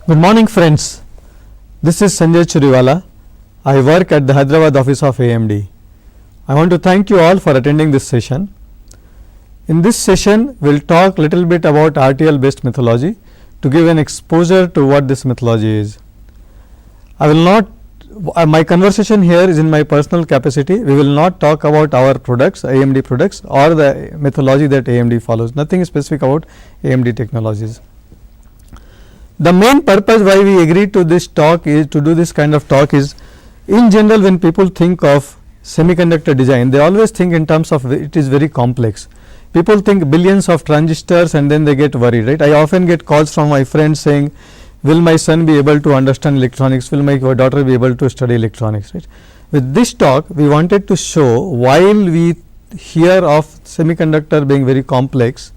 Good morning friends, this is Sanjay Churiwala. I work at the Hyderabad office of AMD. I want to thank you all for attending this session. In this session, we will talk little bit about RTL based methodology to give an exposure to what this methodology is. I will not, my conversation here is in my personal capacity. We will not talk about our products, AMD products, or the methodology that AMD follows. Nothing specific about AMD technologies. The main purpose why we agreed to this talk is to do this kind of talk is, in general, when people think of semiconductor design, they always think in terms of it is very complex. People think billions of transistors and then they get worried, right? I often get calls from my friends saying, will my son be able to understand electronics? Will my daughter be able to study electronics, right? With this talk, we wanted to show, while we hear of semiconductor being very complex,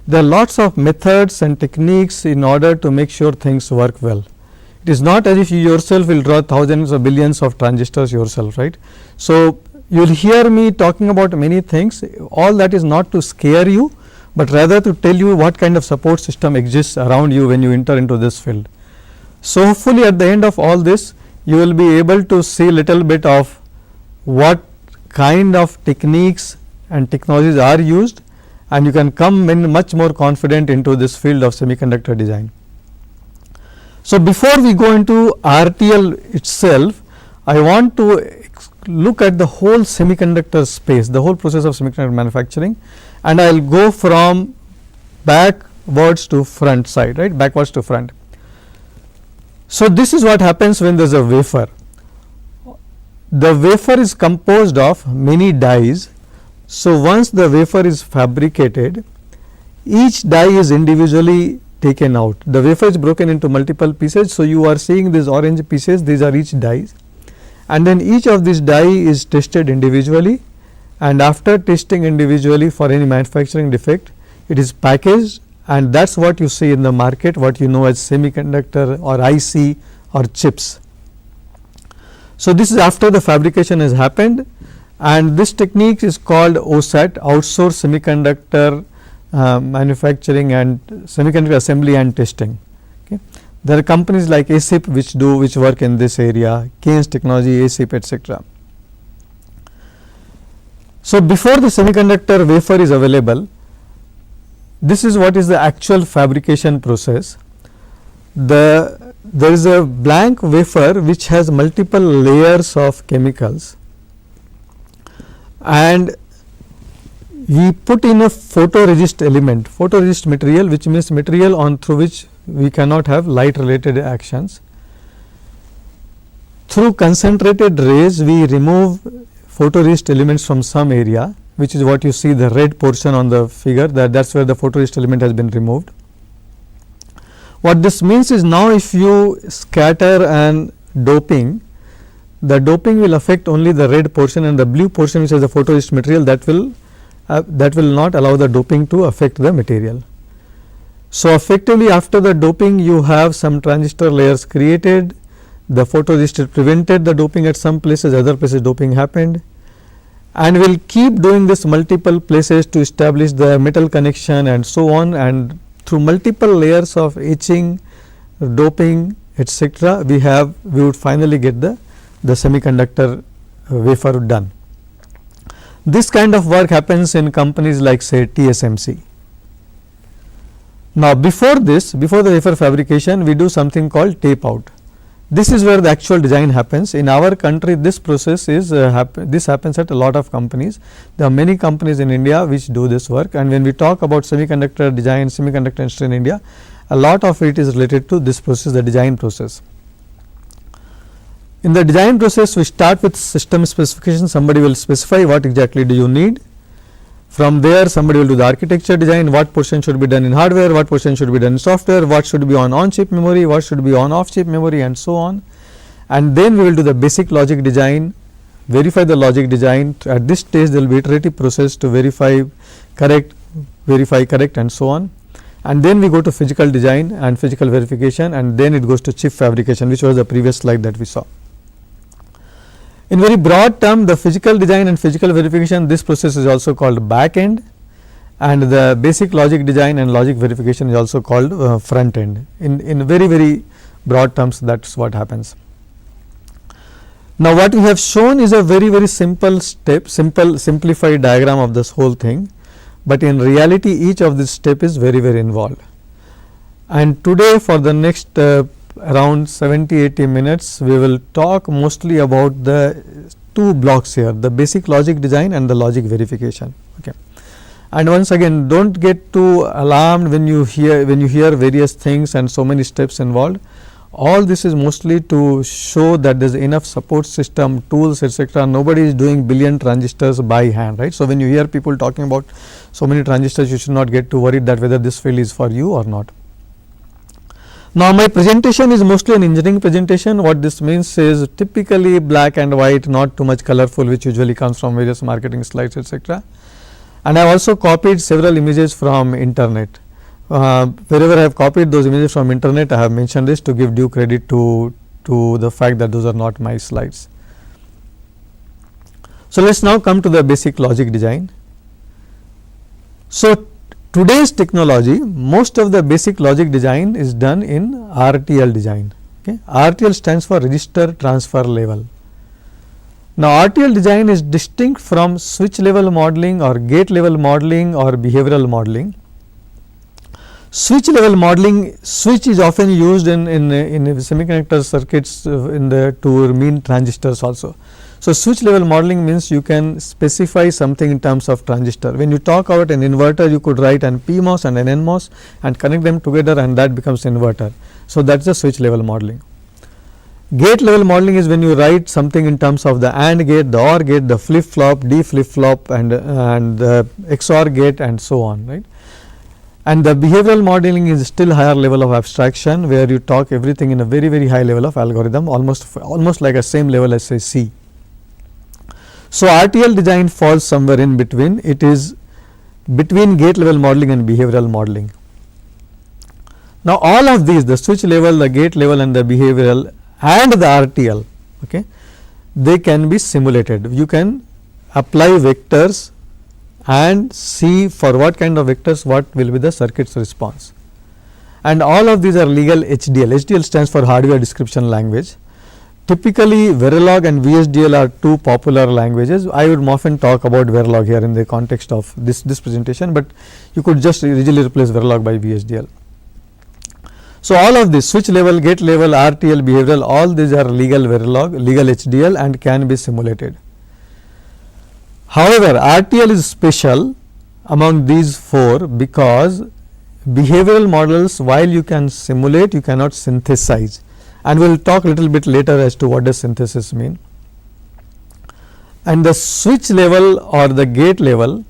there are lots of methods and techniques in order to make sure things work well. It is not as if you yourself will draw thousands or billions of transistors yourself, right? So, you will hear me talking about many things. All that is not to scare you, but rather to tell you what kind of support system exists around you when you enter into this field. So, hopefully at the end of all this, you will be able to see little bit of what kind of techniques and technologies are used, and you can come in much more confident into this field of semiconductor design. So, before we go into RTL itself, I want to look at the whole semiconductor space, the whole process of semiconductor manufacturing, and I will go from backwards to front side, right, backwards to front. So, this is what happens when there is a wafer. The wafer is composed of many dies. So, once the wafer is fabricated, each die is individually taken out. The wafer is broken into multiple pieces. So, you are seeing these orange pieces, these are each dies, and then each of these die is tested individually, and after testing individually for any manufacturing defect, it is packaged, and that is what you see in the market, what you know as semiconductor or IC or chips. So, this is after the fabrication has happened, and this technique is called OSAT, outsourced semiconductor manufacturing and semiconductor assembly and testing. Okay. There are companies like 𝗧𝗦𝗔𝗧 which work in this area, Keynes Technology, 𝗧𝗦𝗔𝗧, etc. So, before the semiconductor wafer is available, this is what is the actual fabrication process. There is a blank wafer which has multiple layers of chemicals, and we put in a photoresist element, photoresist material, which means material on through which we cannot have light related actions. Through concentrated rays, we remove photoresist elements from some area, which is what you see the red portion on the figure, that is where the photoresist element has been removed. What this means is, now if you scatter an doping, the doping will affect only the red portion, and the blue portion, which is the photoresist material, that will not allow the doping to affect the material. So, effectively after the doping, you have some transistor layers created, the photoresist prevented the doping at some places, other places doping happened, and we will keep doing this multiple places to establish the metal connection and so on, and through multiple layers of etching, doping, etc., we would finally get the semiconductor wafer done. This kind of work happens in companies like, say, TSMC. Now, before the wafer fabrication, we do something called tape out. This is where the actual design happens. In our country, this process is this happens at a lot of companies. There are many companies in India which do this work, and when we talk about semiconductor design, semiconductor industry in India, a lot of it is related to this process, the design process. In the design process, we start with system specification. Somebody will specify what exactly do you need. From there, somebody will do the architecture design, what portion should be done in hardware, what portion should be done in software, what should be on chip memory, what should be on off chip memory, and so on. And then we will do the basic logic design, verify the logic design. At this stage, there will be iterative process to verify correct, and so on. And then we go to physical design and physical verification, and then it goes to chip fabrication, which was the previous slide that we saw. In very broad term, the physical design and physical verification, this process is also called back end, and the basic logic design and logic verification is also called front end. In very broad terms, that is what happens. Now, what we have shown is a very simplified diagram of this whole thing, but in reality each of this step is very involved. And today for the next around 70-80 minutes we will talk mostly about the two blocks here, the basic logic design and the logic verification. Okay. And once again, don't get too alarmed when you hear various things and so many steps involved. All this is mostly to show that there is enough support system, tools, etc. Nobody is doing billion transistors by hand, right. So, when you hear people talking about so many transistors, you should not get too worried that whether this field is for you or not. Now, my presentation is mostly an engineering presentation. What this means is typically black and white, not too much colorful, which usually comes from various marketing slides, etc. And I have also copied several images from internet. Wherever I have copied those images from internet, I have mentioned this to give due credit to the fact that those are not my slides. So, let us now come to the basic logic design. So, today's technology, most of the basic logic design is done in RTL design. Okay. RTL stands for register transfer level. Now, RTL design is distinct from switch level modeling or gate level modeling or behavioral modeling. Switch level modeling, switch is often used in semiconductor circuits to mean transistors also. So, switch level modeling means you can specify something in terms of transistor. When you talk about an inverter, you could write an PMOS and an NMOS and connect them together, and that becomes inverter. So, that is the switch level modeling. Gate level modeling is when you write something in terms of the AND gate, the OR gate, the flip flop, D flip flop, and the XOR gate, and so on, right. And the behavioral modeling is still higher level of abstraction, where you talk everything in a very high level of algorithm, almost like a same level as say C. So, RTL design falls somewhere in between. It is between gate level modeling and behavioral modeling. Now, all of these, the switch level, the gate level, and the behavioral and the RTL, okay, they can be simulated. You can apply vectors and see for what kind of vectors what will be the circuit's response. And all of these are legal HDL. HDL stands for hardware description language. Typically, Verilog and VHDL are two popular languages. I would often talk about Verilog here in the context of this presentation, but you could just easily replace Verilog by VHDL. So, all of this switch level, gate level, RTL, behavioral, all these are legal Verilog, legal HDL, and can be simulated. However, RTL is special among these four because behavioral models, while you can simulate, you cannot synthesize, and we will talk a little bit later as to what does synthesis mean. And the switch level or the gate level,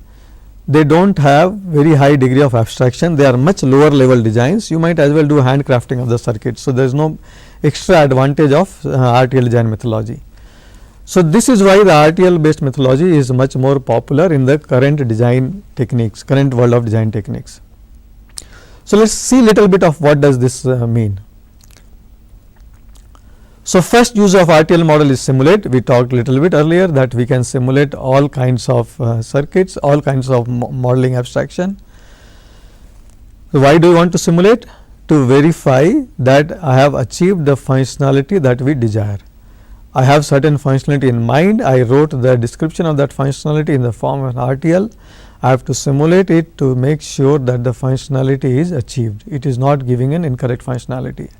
they do not have very high degree of abstraction, they are much lower level designs. You might as well do handcrafting of the circuit. So, there is no extra advantage of RTL design methodology. So, this is why the RTL based methodology is much more popular in the current design techniques, current world of design techniques. So, let us see little bit of what does this mean. So, first use of RTL model is simulate. We talked little bit earlier that we can simulate all kinds of circuits, all kinds of modeling abstraction. So, why do we want to simulate? To verify that I have achieved the functionality that we desire. I have certain functionality in mind, I wrote the description of that functionality in the form of RTL. I have to simulate it to make sure that the functionality is achieved. It is not giving an incorrect functionality.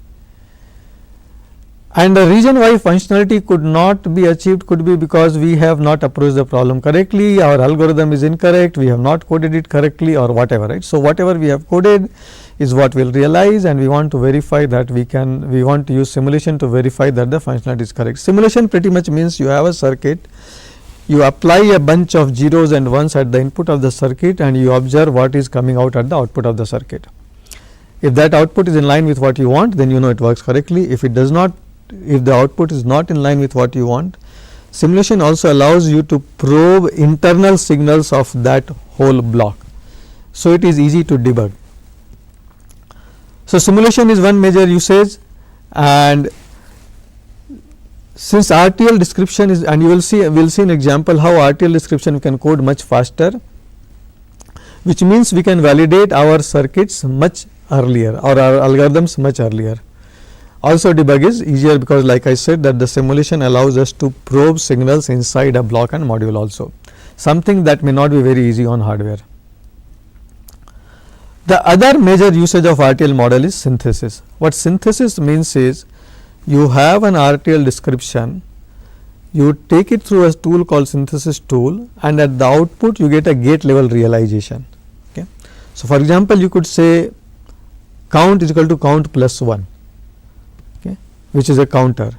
And the reason why functionality could not be achieved could be because we have not approached the problem correctly, our algorithm is incorrect, we have not coded it correctly, or whatever, right. So, whatever we have coded is what we will realize, and we want to verify that we want to use simulation to verify that the functionality is correct. Simulation pretty much means you have a circuit, you apply a bunch of zeros and ones at the input of the circuit, and you observe what is coming out at the output of the circuit. If that output is in line with what you want, then you know it works correctly. If it does not, if the output is not in line with what you want, simulation also allows you to probe internal signals of that whole block. So, it is easy to debug. So, simulation is one major usage, and since RTL description is, and you will see, we will see an example how RTL description we can code much faster, which means we can validate our circuits much earlier or our algorithms much earlier. Also debug is easier because like I said that the simulation allows us to probe signals inside a block and module also, something that may not be very easy on hardware. The other major usage of RTL model is synthesis. What synthesis means is you have an RTL description, you take it through a tool called synthesis tool, and at the output you get a gate level realization. Okay. So, for example, you could say count is equal to count plus 1, okay, which is a counter,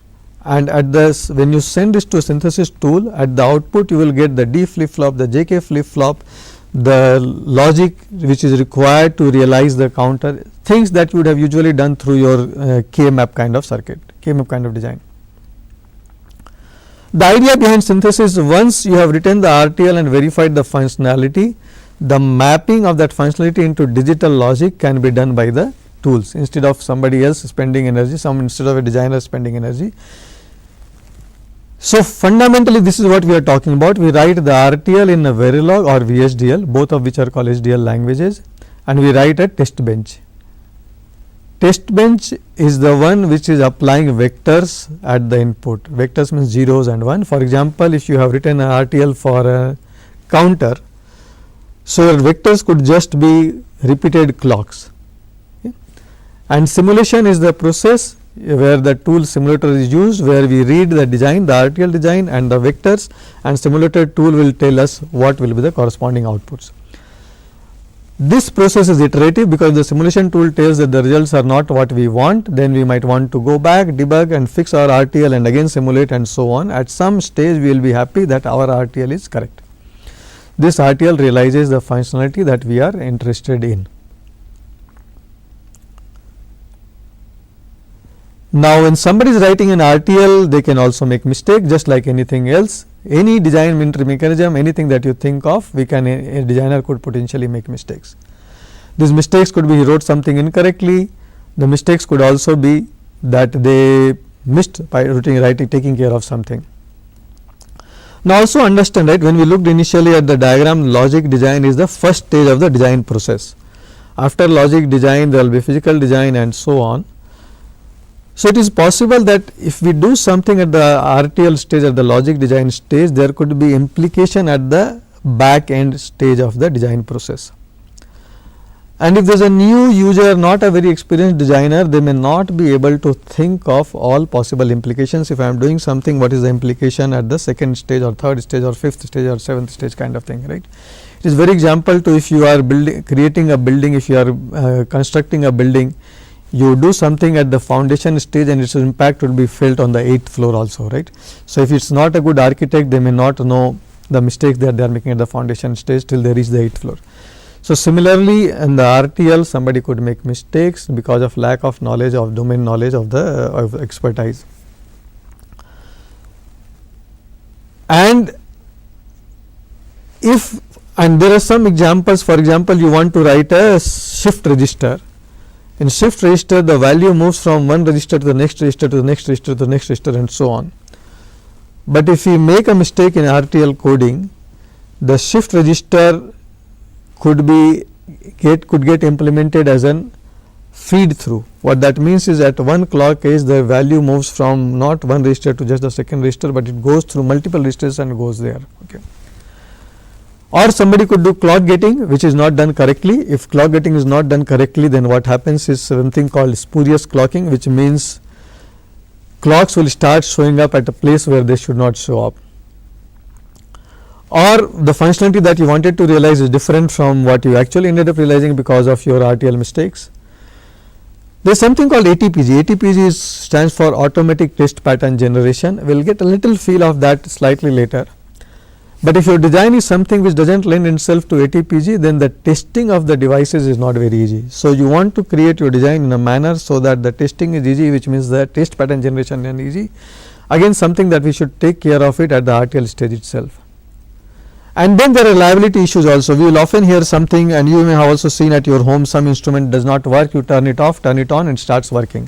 and at this when you send this to a synthesis tool, at the output you will get the D flip flop, the JK flip flop, the logic which is required to realize the counter, things that you would have usually done through your K-map kind of circuit, K-map kind of design. The idea behind synthesis, once you have written the RTL and verified the functionality, the mapping of that functionality into digital logic can be done by the tools instead of somebody else spending energy, instead of a designer spending energy. So, fundamentally this is what we are talking about. We write the RTL in a Verilog or VHDL, both of which are called HDL languages, and we write a test bench. Test bench is the one which is applying vectors at the input. Vectors means zeros and 1. For example, if you have written an RTL for a counter, so your vectors could just be repeated clocks. Okay. And simulation is the process where the tool simulator is used, where we read the design, the RTL design and the vectors, and simulator tool will tell us what will be the corresponding outputs. This process is iterative because the simulation tool tells that the results are not what we want, then we might want to go back, debug and fix our RTL and again simulate and so on. At some stage we will be happy that our RTL is correct. This RTL realizes the functionality that we are interested in. Now, when somebody is writing an RTL, they can also make mistake just like anything else. Any design mechanism, anything that you think of, a designer could potentially make mistakes. These mistakes could be he wrote something incorrectly. The mistakes could also be that they missed by taking care of something. Now, also understand, right, when we looked initially at the diagram, logic design is the first stage of the design process. After logic design, there will be physical design and so on. So, it is possible that if we do something at the RTL stage, at the logic design stage, there could be implication at the back end stage of the design process. And if there is a new user, not a very experienced designer, they may not be able to think of all possible implications. If I am doing something, what is the implication at the second stage or third stage or fifth stage or seventh stage kind of thing, right. It is very example to if you are creating a building, if you are constructing a building, you do something at the foundation stage and its impact will be felt on the 8th floor also, right. So, if it is not a good architect, they may not know the mistakes that they are making at the foundation stage till they reach the 8th floor. So, similarly in the RTL, somebody could make mistakes because of lack of knowledge of domain knowledge of the expertise. And there are some examples, for example, you want to write a shift register. In shift register, the value moves from one register to the next register to the next register to the next register and so on. But if we make a mistake in RTL coding, the shift register could get implemented as an feed through. What that means is at one clock edge, the value moves from not one register to just the second register, but it goes through multiple registers and goes there. Okay. Or somebody could do clock gating, which is not done correctly. If clock gating is not done correctly, then what happens is something called spurious clocking, which means clocks will start showing up at a place where they should not show up. Or the functionality that you wanted to realize is different from what you actually ended up realizing because of your RTL mistakes. There is something called ATPG. ATPG stands for Automatic Test Pattern Generation. We will get a little feel of that slightly later. But if your design is something which does not lend itself to ATPG, then the testing of the devices is not very easy. So, you want to create your design in a manner so that the testing is easy, which means the test pattern generation is easy. Again, something that we should take care of it at the RTL stage itself. And then there are reliability issues also. We will often hear something, and you may have also seen at your home some instrument does not work, you turn it off, turn it on and it starts working.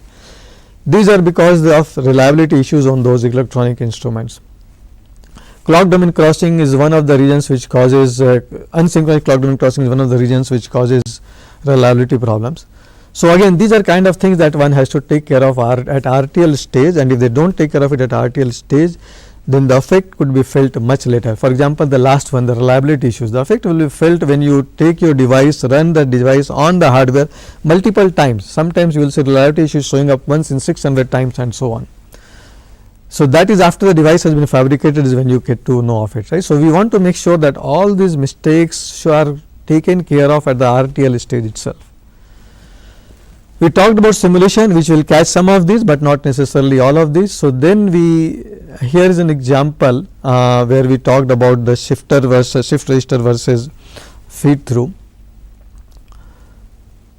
These are because of reliability issues on those electronic instruments. Clock domain crossing is one of the reasons which causes asynchronous clock domain crossing is one of the reasons which causes reliability problems. So again, these are kind of things that one has to take care of at RTL stage, and if they don't take care of it at RTL stage, then the effect could be felt much later. For example, the last one, the reliability issues, the effect will be felt when you take your device, run the device on the hardware multiple times. Sometimes you will see reliability issues showing up once in 600 times and so on. So that is after the device has been fabricated is when you get to know of it, right. So we want to make sure that all these mistakes are taken care of at the RTL stage itself. We talked about simulation, which will catch some of these, but not necessarily all of these. So then here is an example where we talked about the shift register versus feed through.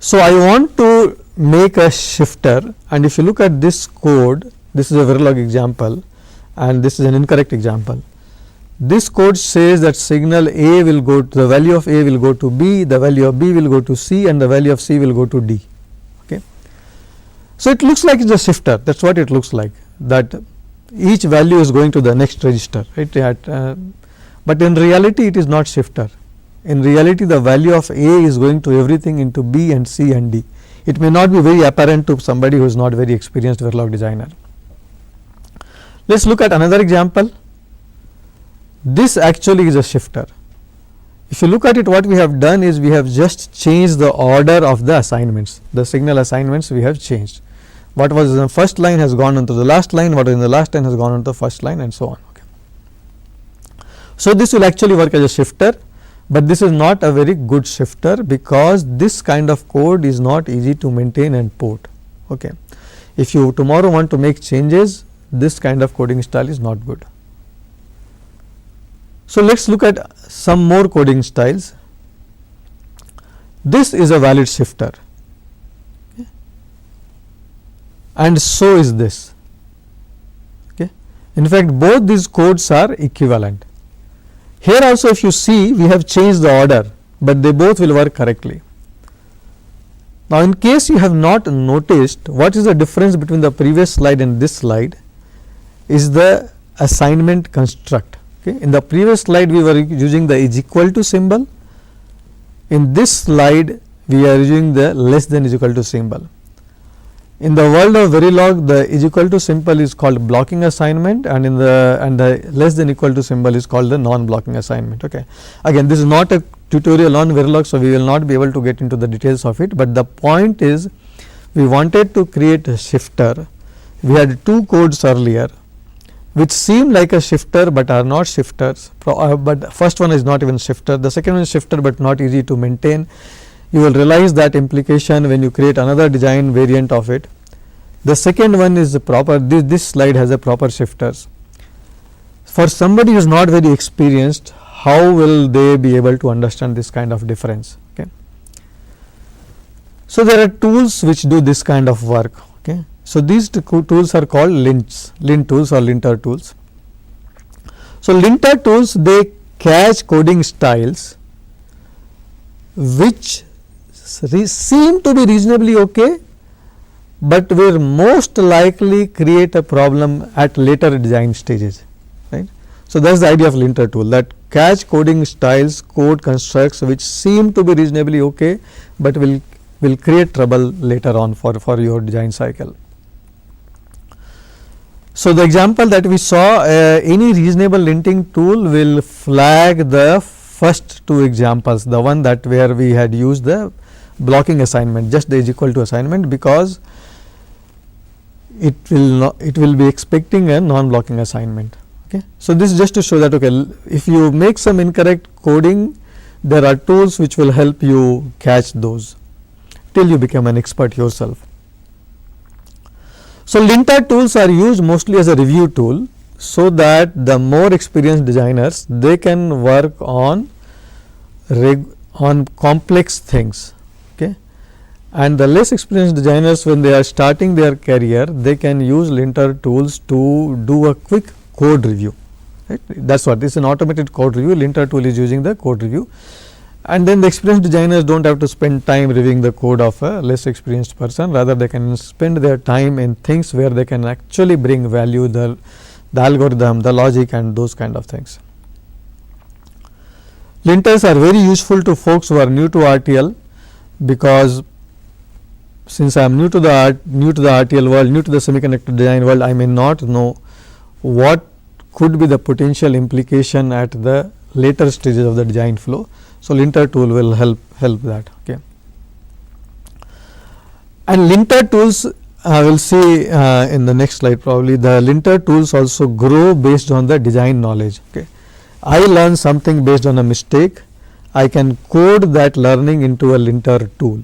So I want to make a shifter, and if you look at this code, this is a Verilog example and this is an incorrect example. This code says that signal A will go to, the value of A will go to B, the value of B will go to C, and the value of C will go to D. So it looks like it's a shifter, that is what it looks like, that each value is going to the next register, right. But in reality it is not shifter. In reality the value of A is going to everything into B and C and D. It may not be very apparent to somebody who is not very experienced Verilog designer. Let us look at another example. This actually is a shifter. If you look at it, what we have done is we have just changed the order of the assignments, the signal assignments we have changed. What was in the first line has gone onto the last line, what was in the last line has gone onto the first line, and so on. Okay. So this will actually work as a shifter, but this is not a very good shifter because this kind of code is not easy to maintain and port. Okay. If you tomorrow want to make changes, this kind of coding style is not good. So let us look at some more coding styles. This is a valid shifter, okay, and so is this. Okay. In fact, both these codes are equivalent. Here also if you see, we have changed the order, but they both will work correctly. Now in case you have not noticed, what is the difference between the previous slide and this slide is the assignment construct. Okay. In the previous slide we were using the is equal to symbol. In this slide we are using the less than is equal to symbol. In the world of Verilog, the is equal to symbol is called blocking assignment, and in the less than equal to symbol is called the non-blocking assignment. Okay. Again, this is not a tutorial on Verilog, so we will not be able to get into the details of it, but the point is we wanted to create a shifter. We had two codes earlier which seem like a shifter but are not shifters, but first one is not even shifter, the second one is shifter but not easy to maintain. You will realize that implication when you create another design variant of it. The second one is the proper, this slide has a proper shifters. For somebody who is not very experienced, how will they be able to understand this kind of difference? Okay. So there are tools which do this kind of work. Okay. So these tools are called lint tools or linter tools. So linter tools, they catch coding styles which seem to be reasonably okay, but will most likely create a problem at later design stages, right. So that is the idea of linter tool, that catch coding styles, code constructs which seem to be reasonably okay, but will create trouble later on for your design cycle. So the example that we saw, any reasonable linting tool will flag the first two examples, the one that where we had used the blocking assignment, just the is equal to assignment, because it will be expecting a non-blocking assignment. Okay. So this is just to show that, okay, if you make some incorrect coding, there are tools which will help you catch those till you become an expert yourself. So linter tools are used mostly as a review tool, so that the more experienced designers, they can work on complex things. Okay. And the less experienced designers, when they are starting their career, they can use linter tools to do a quick code review. Right. That is what this is, an automated code review. Linter tool is using the code review, and then the experienced designers don't have to spend time reviewing the code of a less experienced person, rather they can spend their time in things where they can actually bring value, the algorithm, the logic, and those kind of things. Linters are very useful to folks who are new to RTL, because since I am new to the RTL world, new to the semiconductor design world, I may not know what could be the potential implication at the later stages of the design flow. So, linter tool will help that. Okay. And linter tools, I will see in the next slide probably, the linter tools also grow based on the design knowledge. Okay. I learn something based on a mistake, I can code that learning into a linter tool,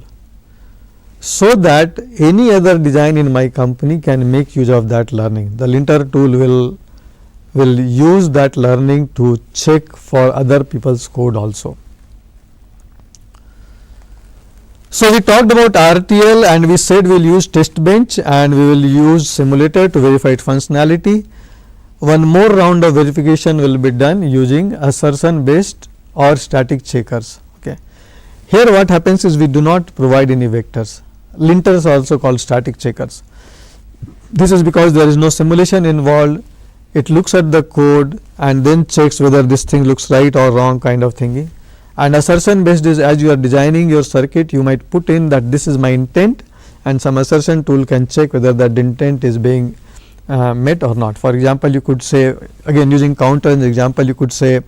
so that any other design in my company can make use of that learning. The linter tool will use that learning to check for other people's code also. So, we talked about RTL and we said we will use test bench and we will use simulator to verify its functionality. One more round of verification will be done using assertion based or static checkers. Okay. Here what happens is we do not provide any vectors. Linters are also called static checkers. This is because there is no simulation involved. It looks at the code and then checks whether this thing looks right or wrong, kind of thinking. And assertion based is, as you are designing your circuit, you might put in that this is my intent, and some assertion tool can check whether that intent is being met or not. For example, you could say, again using counter in the example, you could say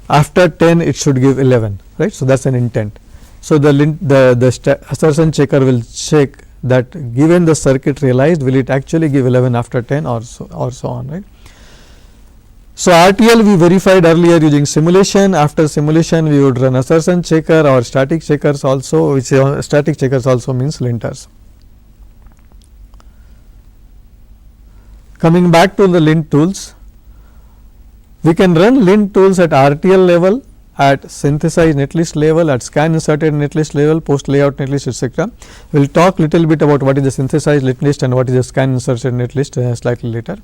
after 10 it should give 11, right. So, that is an intent. So, the assertion checker will check that given the circuit realized, will it actually give 11 after 10 or so on, right. So, RTL we verified earlier using simulation. After simulation we would run assertion checker or static checkers also, which static checkers also means linters. Coming back to the lint tools, we can run lint tools at RTL level, at synthesized netlist level, at scan inserted netlist level, post layout netlist, etc. We will talk little bit about what is the synthesized netlist and what is the scan inserted netlist slightly later.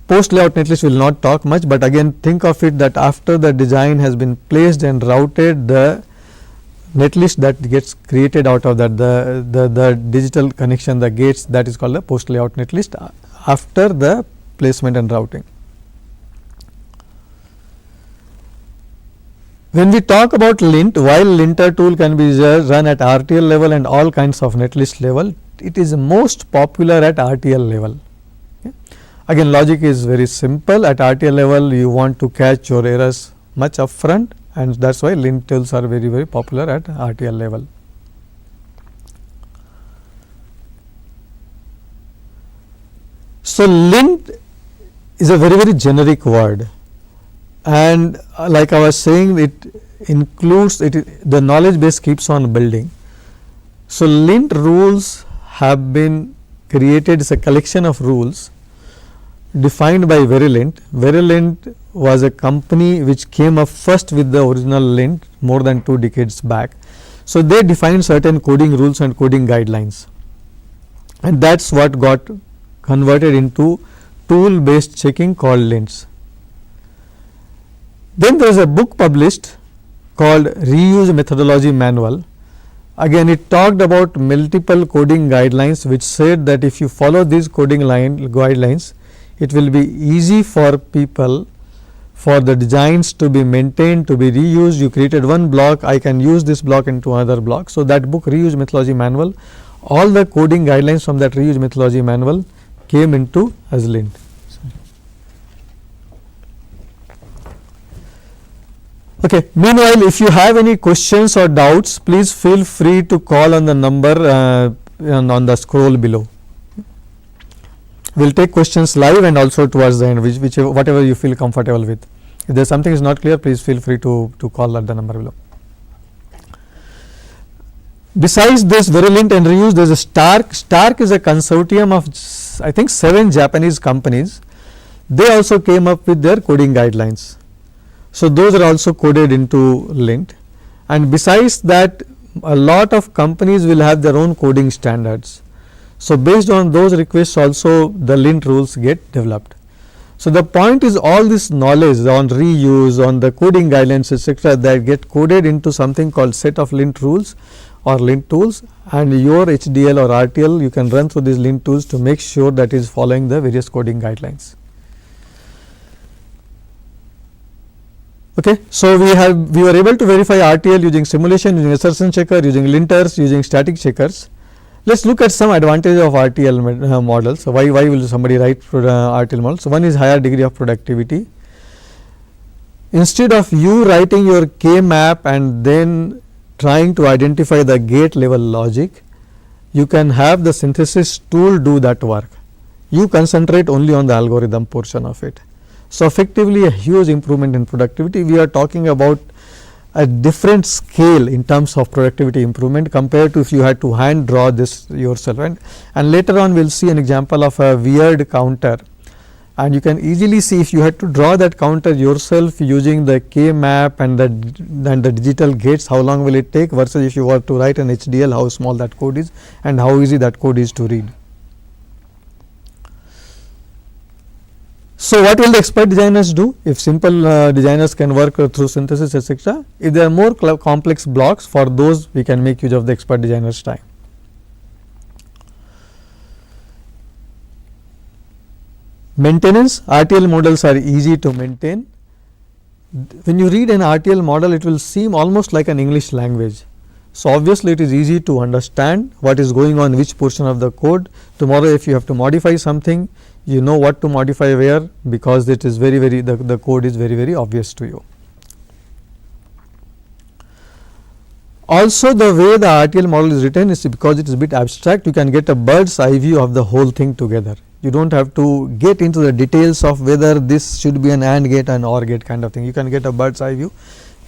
Post layout netlist will not talk much, but again think of it that after the design has been placed and routed, the netlist that gets created out of that, the digital connection, the gates, that is called the post layout netlist after the placement and routing. When we talk about lint, while linter tool can be run at RTL level and all kinds of netlist level, it is most popular at RTL level. Okay. Again, logic is very simple. At RTL level, you want to catch your errors much upfront, and that is why lint tools are very popular at RTL level. So, lint is a very generic word, and like I was saying, it includes the knowledge base keeps on building. So, lint rules have been created as a collection of rules defined by Verilint. Verilint was a company which came up first with the original lint more than 2 decades back. So, they defined certain coding rules and coding guidelines, and that is what got converted into tool based checking called lints. Then there is a book published called Reuse Methodology Manual. Again, it talked about multiple coding guidelines which said that if you follow these coding guidelines, it will be easy for people, for the designs to be maintained, to be reused. You created one block, I can use this block into another block. So, that book Reuse Methodology Manual, all the coding guidelines from that Reuse Methodology Manual came into as lint. Okay. Meanwhile, if you have any questions or doubts, please feel free to call on the number on the scroll below. We will take questions live and also towards the end, whichever, whatever you feel comfortable with. If there is something is not clear, please feel free to call at the number below. Besides this Verilint and Reuse, there is a Stark. Stark is a consortium of I think 7 Japanese companies. They also came up with their coding guidelines. So, those are also coded into lint, and besides that, a lot of companies will have their own coding standards. So, based on those requests also the lint rules get developed. So, the point is all this knowledge on reuse, on the coding guidelines, etc., that get coded into something called set of lint rules or lint tools, and your HDL or RTL you can run through these lint tools to make sure that is following the various coding guidelines. Okay. So, we were able to verify RTL using simulation, using assertion checker, using linters, using static checkers. Let us look at some advantages of RTL models. So, why will somebody write RTL models? So, one is higher degree of productivity. Instead of you writing your K map and then trying to identify the gate level logic, you can have the synthesis tool do that work. You concentrate only on the algorithm portion of it. So, effectively a huge improvement in productivity. We are talking about a different scale in terms of productivity improvement compared to if you had to hand draw this yourself, and later on we will see an example of a weird counter, and you can easily see if you had to draw that counter yourself using the K map and the digital gates, how long will it take, versus if you were to write an HDL, how small that code is and how easy that code is to read. So, what will the expert designers do? If simple designers can work through synthesis, etc., if there are more complex blocks, for those we can make use of the expert designers time. Maintenance, RTL models are easy to maintain. When you read an RTL model, it will seem almost like an English language. So, obviously, it is easy to understand what is going on, which portion of the code. Tomorrow, if you have to modify something, you know what to modify where, because it is the code is very obvious to you. Also, the way the RTL model is written is because it is a bit abstract, you can get a bird's eye view of the whole thing together. You do not have to get into the details of whether this should be an AND gate and OR gate kind of thing. You can get a bird's eye view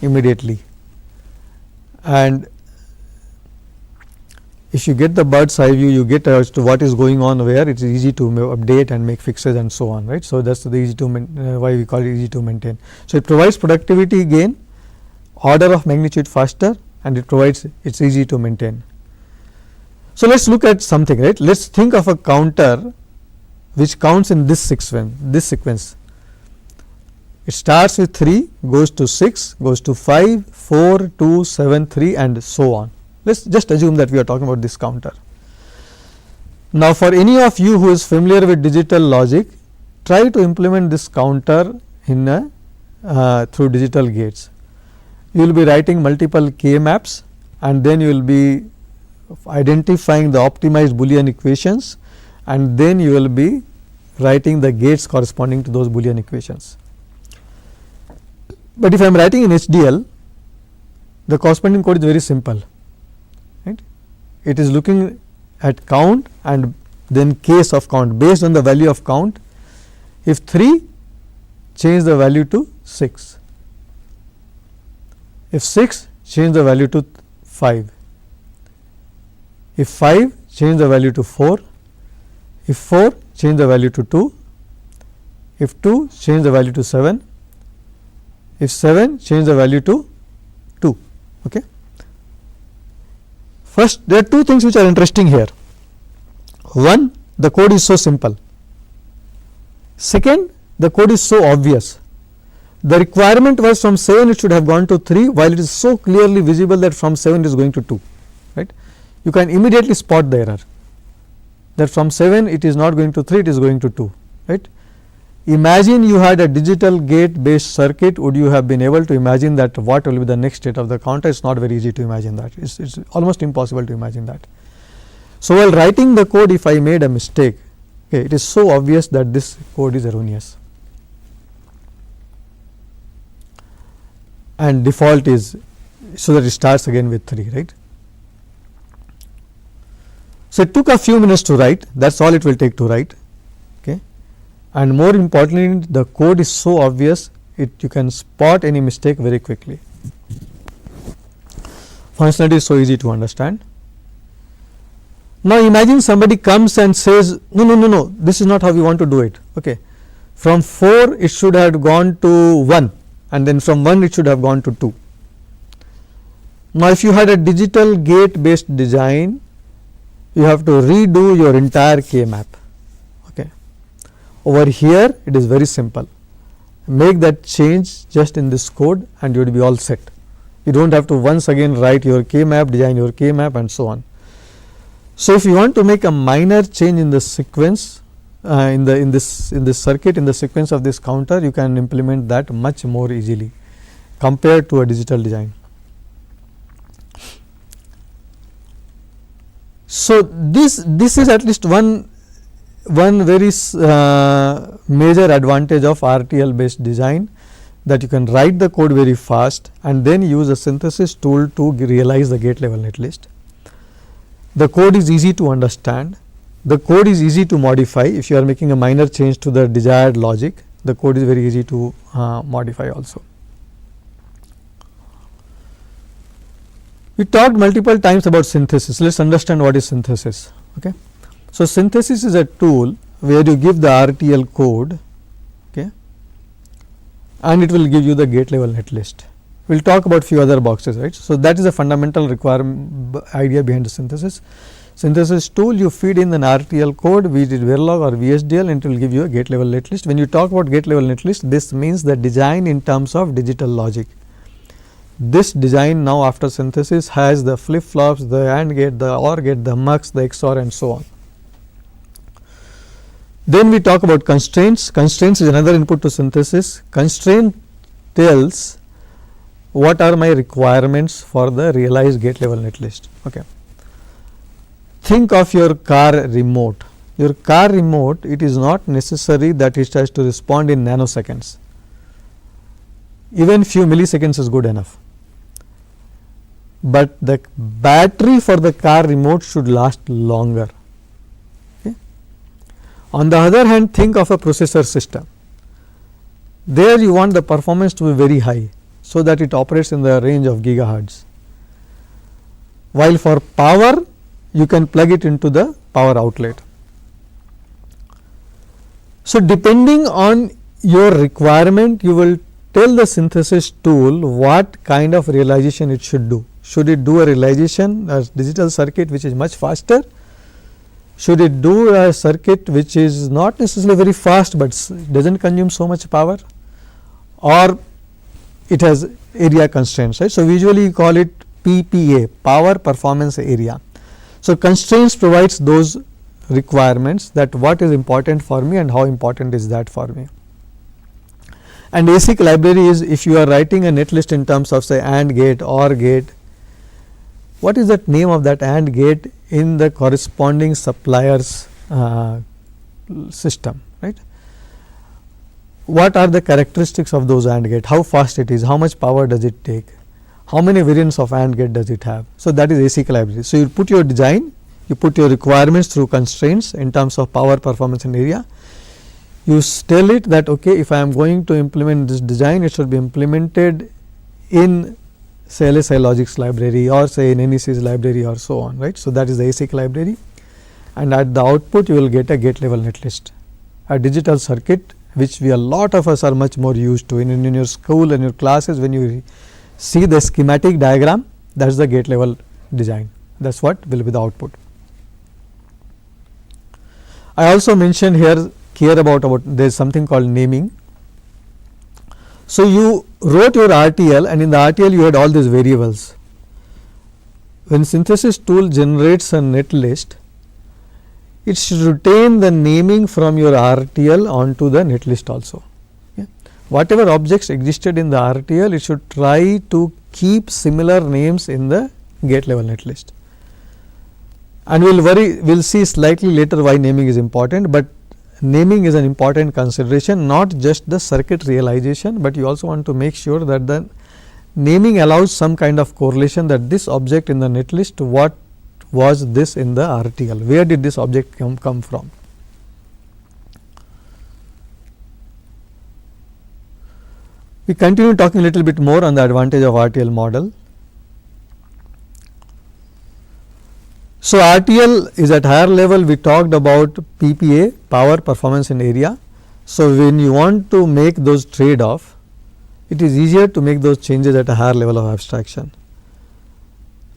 immediately. And if you get the bird's eye view, you get as to what is going on where. It is easy to update and make fixes and so on, right. So, that is the easy to why we call it easy to maintain. So, it provides productivity gain, order of magnitude faster, and it provides it is easy to maintain. So, let us look at something, right. Let us think of a counter which counts in this sequence. It starts with 3, goes to 6, goes to 5, 4, 2, 7, 3 and so on. Let us just assume that we are talking about this counter. Now, for any of you who is familiar with digital logic, try to implement this counter in through digital gates. You will be writing multiple K maps, and then you will be identifying the optimized Boolean equations, and then you will be writing the gates corresponding to those Boolean equations. But if I am writing in HDL, the corresponding code is very simple. It is looking at count and then case of count based on the value of count. If 3, change the value to 6. If 6, change the value to 5. If 5, change the value to 4. If 4, change the value to 2. If 2, change the value to 7. If 7, change the value to 2. Okay. First, there are two things which are interesting here. One, the code is so simple. Second, the code is so obvious. The requirement was from 7 it should have gone to 3, while it is so clearly visible that from 7 it is going to 2, right. You can immediately spot the error, that from 7 it is not going to 3, it is going to 2, right. Imagine you had a digital gate based circuit, would you have been able to imagine that what will be the next state of the counter? It is not very easy to imagine that, it is almost impossible to imagine that. So, while writing the code, if I made a mistake, okay, it is so obvious that this code is erroneous, and default is so that it starts again with 3, right. So, it took a few minutes to write, that is all it will take to write. And more importantly, the code is so obvious, you can spot any mistake very quickly. Functionality is so easy to understand. Now, imagine somebody comes and says, no, this is not how we want to do it. Okay. From 4 it should have gone to 1, and then from 1 it should have gone to 2. Now, if you had a digital gate based design, you have to redo your entire K map. Over here it is very simple, make that change just in this code and you will be all set. You do not have to once again write your K map, design your K map and so on. So, if you want to make a minor change in the sequence in this circuit, in the sequence of this counter, you can implement that much more easily compared to a digital design. So, this is at least one very major advantage of RTL based design, that you can write the code very fast and then use a synthesis tool to realize the gate level netlist. The code is easy to understand, the code is easy to modify. If you are making a minor change to the desired logic, the code is very easy to modify also. We talked multiple times about synthesis. Let us understand what is synthesis. Okay. So, synthesis is a tool where you give the RTL code, okay, and it will give you the gate level netlist. We will talk about few other boxes, right. So, that is a fundamental idea behind the synthesis. Synthesis tool, you feed in an RTL code, be it Verilog or VHDL, and it will give you a gate level netlist. When you talk about gate level netlist, this means the design in terms of digital logic. This design now after synthesis has the flip flops, the AND gate, the OR gate, the MUX, the XOR and so on. Then we talk about constraints. Constraints is another input to synthesis. Constraint tells what are my requirements for the realized gate level netlist. Okay. Think of your car remote. Your car remote, it is not necessary that it has to respond in nanoseconds. Even few milliseconds is good enough. But the battery for the car remote should last longer. Okay. On the other hand, think of a processor system. There you want the performance to be very high, so that it operates in the range of gigahertz. While for power, you can plug it into the power outlet. So, depending on your requirement, you will tell the synthesis tool what kind of realization it should do. Should it do a realization, a digital circuit which is much faster? Should it do a circuit which is not necessarily very fast, but does not consume so much power, or it has area constraints, right. So, we usually call it PPA, power performance area. So, constraints provides those requirements, that what is important for me and how important is that for me. And ASIC library is, if you are writing a netlist in terms of say AND gate, OR gate, what is that name of that AND gate in the corresponding supplier's system, right. What are the characteristics of those AND gate, how fast it is, how much power does it take, how many variants of AND gate does it have. So, that is ASIC library. So, you put your design, you put your requirements through constraints in terms of power, performance and area. You tell it that okay, if I am going to implement this design, it should be implemented in say LSI logics library or say in NEC's library or so on, right. So, that is the ASIC library, and at the output you will get a gate level netlist, a digital circuit which we a lot of us are much more used to in your school and your classes. When you see the schematic diagram, that is the gate level design, that is what will be the output. I also mentioned here about there is something called naming. So, you wrote your RTL, and in the RTL you had all these variables. When synthesis tool generates a netlist, it should retain the naming from your RTL onto the netlist also. Okay. Whatever objects existed in the RTL, it should try to keep similar names in the gate level netlist. And we will see slightly later why naming is important, but naming is an important consideration, not just the circuit realization, but you also want to make sure that the naming allows some kind of correlation, that this object in the netlist, what was this in the RTL, where did this object come from. We continue talking a little bit more on the advantage of RTL model. So, RTL is at higher level. We talked about PPA, power, performance and area. So, when you want to make those trade off, it is easier to make those changes at a higher level of abstraction,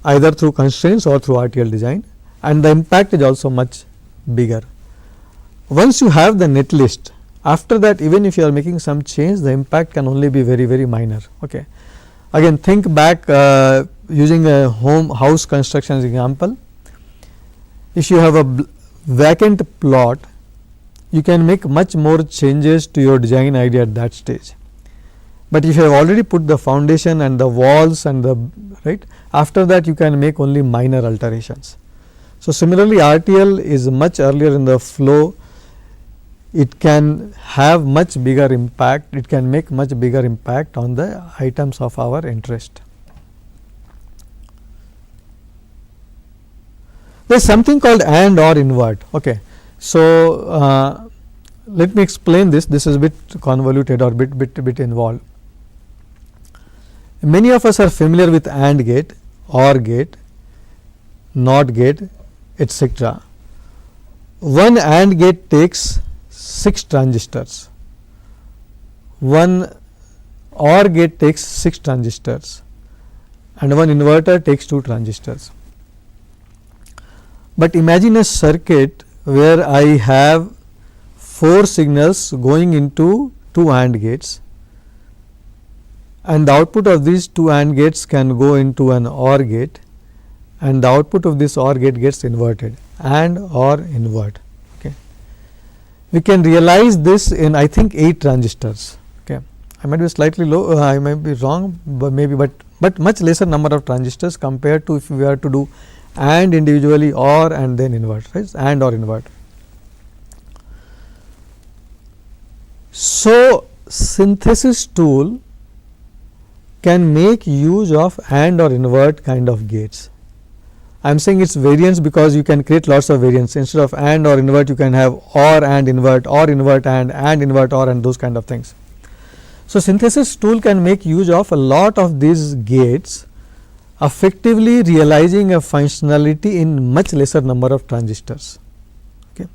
either through constraints or through RTL design, and the impact is also much bigger. Once you have the netlist, after that even if you are making some change, the impact can only be very minor. Okay. Again, think back using a house construction as example. If you have a vacant plot, you can make much more changes to your design idea at that stage. But if you have already put the foundation and the walls and the right, after that you can make only minor alterations. So, So, similarly RTL is much earlier in the flow, it can have much bigger impact, it can make much bigger impact on the items of our interest. There is something called AND or invert. Okay. So, let me explain this. This is a bit convoluted or bit involved. Many of us are familiar with AND gate, OR gate, NOT gate, etc. One AND gate takes 6 transistors, one OR gate takes 6 transistors, and one inverter takes 2 transistors. But imagine a circuit where I have 4 signals going into 2 AND gates, and the output of these 2 AND gates can go into an OR gate, and the output of this OR gate gets inverted, AND or invert. Okay. We can realize this in I think 8 transistors. Okay. I might be slightly low, I might be wrong, but maybe but much lesser number of transistors compared to if we were to do AND individually OR and then invert, right? AND or invert. So, synthesis tool can make use of AND or invert kind of gates. I am saying its variants because you can create lots of variants. Instead of AND or invert, you can have OR and invert, or invert and invert OR, and those kind of things. So, synthesis tool can make use of a lot of these gates, effectively realizing a functionality in much lesser number of transistors. Okay.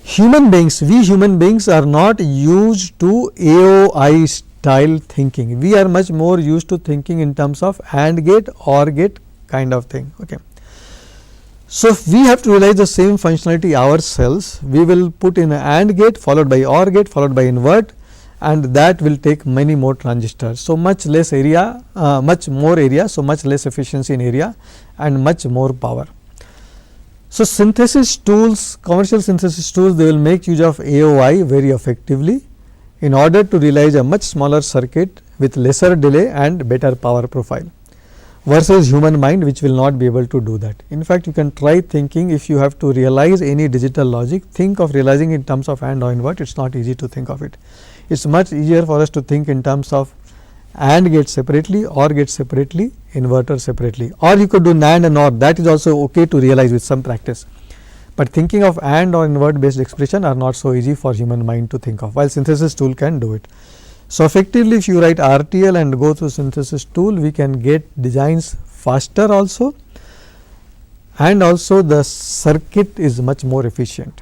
Human beings, we human beings are not used to AOI style thinking. We are much more used to thinking in terms of AND gate, OR gate kind of thing. Okay. So, if we have to realize the same functionality ourselves, we will put in an AND gate followed by OR gate followed by invert, and that will take many more transistors. So, much less area, much more area, so much less efficiency in area and much more power. So, synthesis tools, commercial synthesis tools, they will make use of AOI very effectively in order to realize a much smaller circuit with lesser delay and better power profile, versus human mind, which will not be able to do that. In fact, you can try thinking, if you have to realize any digital logic, think of realizing in terms of AND or invert. It is not easy to think of it. It is much easier for us to think in terms of AND gate separately, OR gate separately, inverter separately, or you could do NAND and OR. That is also okay to realize with some practice. But thinking of AND or invert based expression are not so easy for human mind to think of, while synthesis tool can do it. So, effectively if you write RTL and go through synthesis tool, we can get designs faster also, and also the circuit is much more efficient.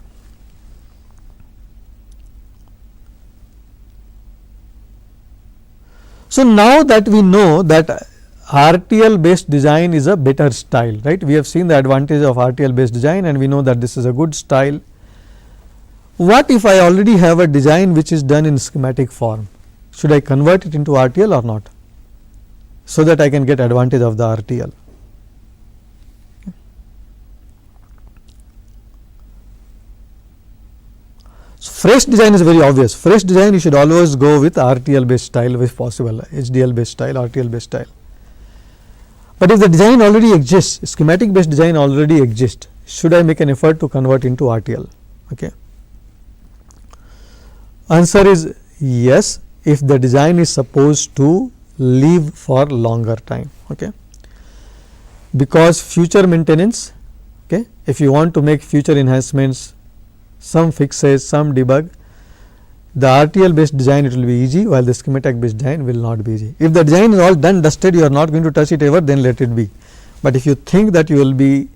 So, now that we know that RTL based design is a better style, right? We have seen the advantage of RTL based design and we know that this is a good style. What if I already have a design which is done in schematic form? Should I convert it into RTL or not, so that I can get advantage of the RTL? So, fresh design is very obvious. Fresh design, you should always go with RTL based style if possible, HDL based style, RTL based style. But if the design already exists, schematic based design already exists, should I make an effort to convert into RTL? Okay. Answer is yes, if the design is supposed to live for longer time. Okay. Because future maintenance, okay, if you want to make future enhancements, some fixes, some debug, the RTL based design it will be easy, while the schematic based design will not be easy. If the design is all done dusted, you are not going to touch it ever, then let it be. But if you think that you will be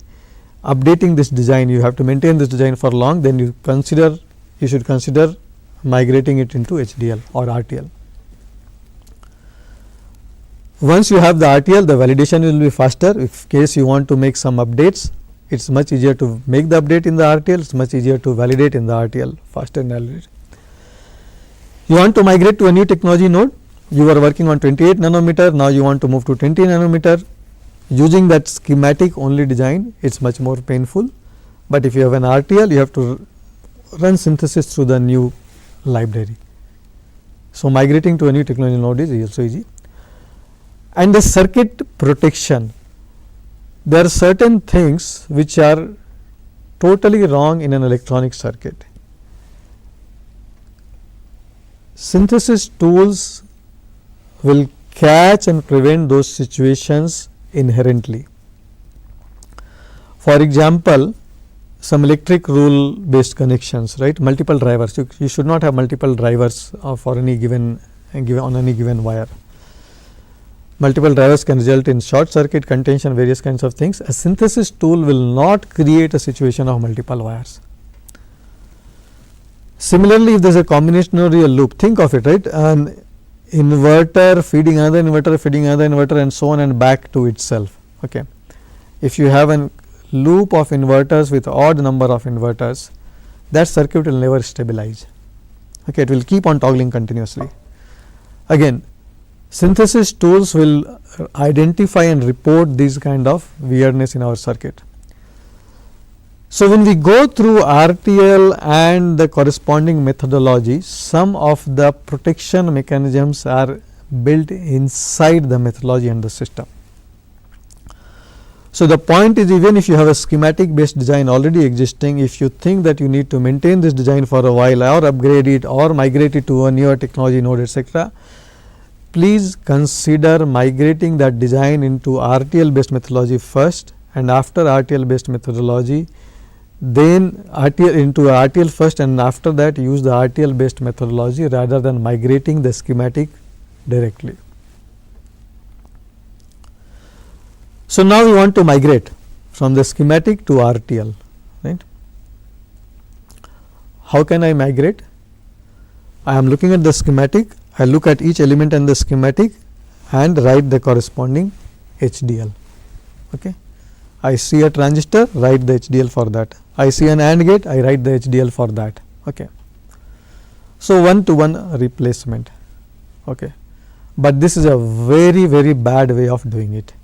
updating this design, you have to maintain this design for long, then you should consider migrating it into HDL or RTL. Once you have the RTL, the validation will be faster. If case you want to make some updates, it is much easier to make the update in the RTL, it is much easier to validate in the RTL, faster and validate. You want to migrate to a new technology node, you are working on 28 nanometer, now you want to move to 20 nanometer, using that schematic only design, it is much more painful. But if you have an RTL, you have to run synthesis through the new library. So, migrating to a new technology node is also easy. And the circuit protection, there are certain things which are totally wrong in an electronic circuit. Synthesis tools will catch and prevent those situations inherently. For example, some electric rule based connections, right? Multiple drivers. You should not have multiple drivers for any given on any given wire. Multiple drivers can result in short circuit, contention, various kinds of things. A synthesis tool will not create a situation of multiple wires. Similarly, if there is a combinatorial loop, think of it, right? An inverter feeding another inverter and so on and back to itself. Okay. If you have a loop of inverters with odd number of inverters, that circuit will never stabilize. Okay, it will keep on toggling continuously. Again, synthesis tools will identify and report these kind of weirdness in our circuit. So, when we go through RTL and the corresponding methodology, some of the protection mechanisms are built inside the methodology and the system. So, the point is, even if you have a schematic based design already existing, if you think that you need to maintain this design for a while or upgrade it or migrate it to a newer technology node, etc., please consider migrating that design into RTL based methodology first, and after RTL based methodology, then into RTL first, and after that use the RTL based methodology rather than migrating the schematic directly. So, now we want to migrate from the schematic to RTL, right? How can I migrate? I am looking at the schematic, I look at each element in the schematic and write the corresponding HDL. Okay. I see a transistor, write the HDL for that. I see an AND gate, I write the HDL for that. Okay. So, one to one replacement. Okay. But this is a very bad way of doing it.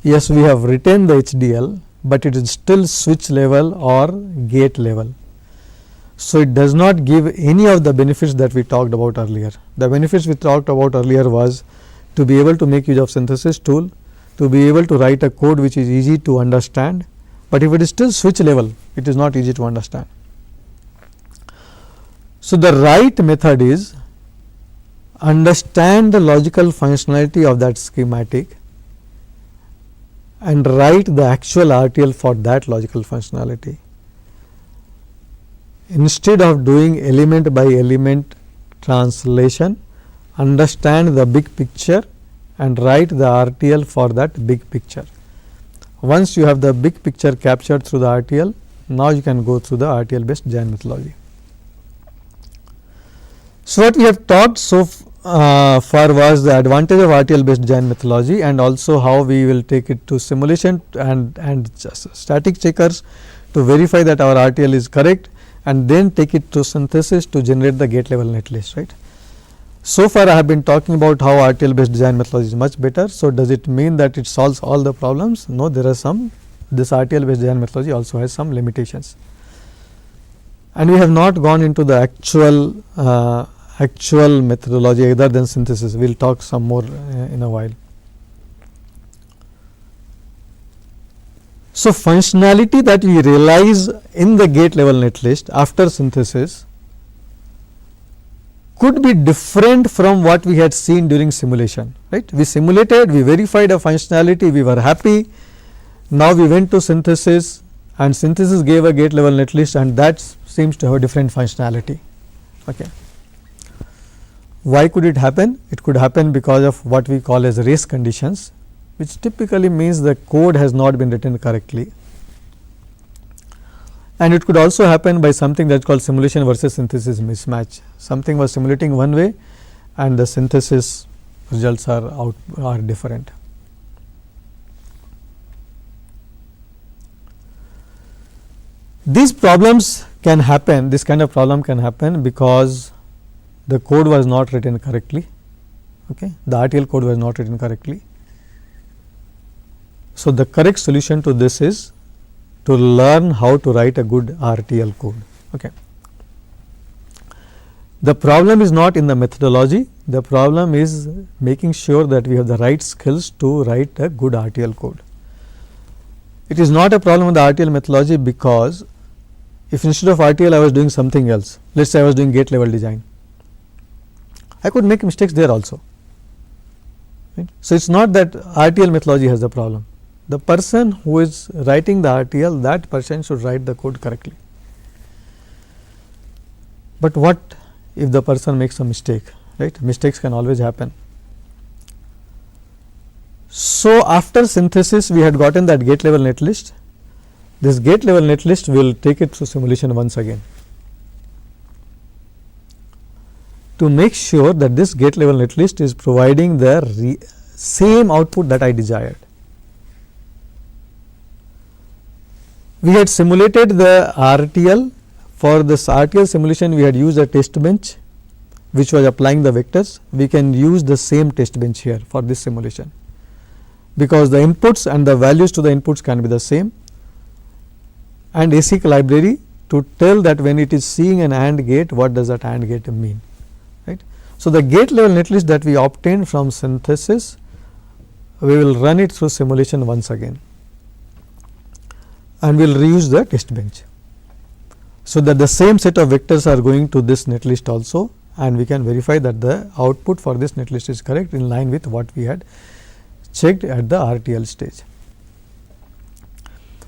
Yes, we have written the HDL, but it is still switch level or gate level. So, it does not give any of the benefits that we talked about earlier. The benefits we talked about earlier was to be able to make use of synthesis tool, to be able to write a code which is easy to understand, but if it is still switch level, it is not easy to understand. So, the right method is understand the logical functionality of that schematic and write the actual RTL for that logical functionality. Instead of doing element by element translation, understand the big picture and write the RTL for that big picture. Once you have the big picture captured through the RTL, now you can go through the RTL based design methodology. So, what we have talked so far was the advantage of RTL based design methodology, and also how we will take it to simulation and static checkers to verify that our RTL is correct, and then take it to synthesis to generate the gate level netlist, right. So far I have been talking about how RTL based design methodology is much better. So, does it mean that it solves all the problems? No, there are some. This RTL based design methodology also has some limitations, and we have not gone into the actual methodology other than synthesis. We will talk some more in a while. So, functionality that we realize in the gate level netlist after synthesis could be different from what we had seen during simulation, right. We simulated, we verified a functionality, we were happy. Now, we went to synthesis, and synthesis gave a gate level netlist, and that seems to have a different functionality. Okay. Why could it happen? It could happen because of what we call as race conditions, which typically means the code has not been written correctly. And it could also happen by something that is called simulation versus synthesis mismatch. Something was simulating one way and the synthesis results are different. These problems can happen, this kind of problem can happen because the code was not written correctly. Okay. The RTL code was not written correctly. So, the correct solution to this is to learn how to write a good RTL code. Okay. The problem is not in the methodology, the problem is making sure that we have the right skills to write a good RTL code. It is not a problem with the RTL methodology, because if instead of RTL I was doing something else, let us say I was doing gate level design, I could make mistakes there also. Right? So, it is not that RTL methodology has the problem. The person who is writing the RTL, that person should write the code correctly. But what if the person makes a mistake, right? Mistakes can always happen. So, after synthesis we had gotten that gate level netlist. This gate level netlist will take it through simulation once again, to make sure that this gate level netlist is providing the same output that I desired. We had simulated the RTL. For this RTL simulation we had used a test bench which was applying the vectors. We can use the same test bench here for this simulation, because the inputs and the values to the inputs can be the same, and ASIC library to tell that when it is seeing an AND gate, what does that AND gate mean, right. So, the gate level netlist that we obtained from synthesis, we will run it through simulation once again, and we will reuse the test bench. So, that the same set of vectors are going to this netlist also, and we can verify that the output for this netlist is correct, in line with what we had checked at the RTL stage.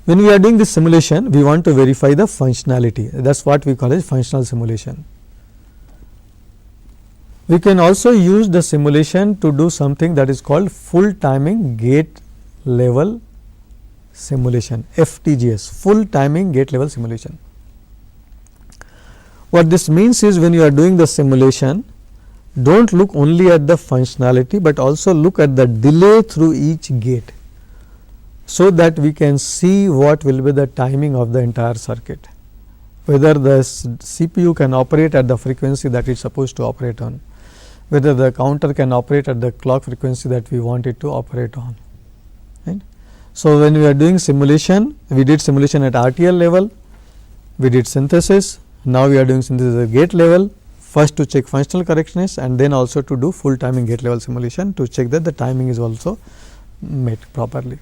When we are doing this simulation, we want to verify the functionality, that is what we call as functional simulation. We can also use the simulation to do something that is called full timing gate level simulation, FTGS, full timing gate level simulation. What this means is, when you are doing the simulation, do not look only at the functionality, but also look at the delay through each gate, so that we can see what will be the timing of the entire circuit, whether the CPU can operate at the frequency that it is supposed to operate on, whether the counter can operate at the clock frequency that we want it to operate on. Right? So, when we are doing simulation, we did simulation at RTL level, we did synthesis, now we are doing synthesis at gate level, first to check functional correctness, and then also to do full timing gate level simulation to check that the timing is also met properly.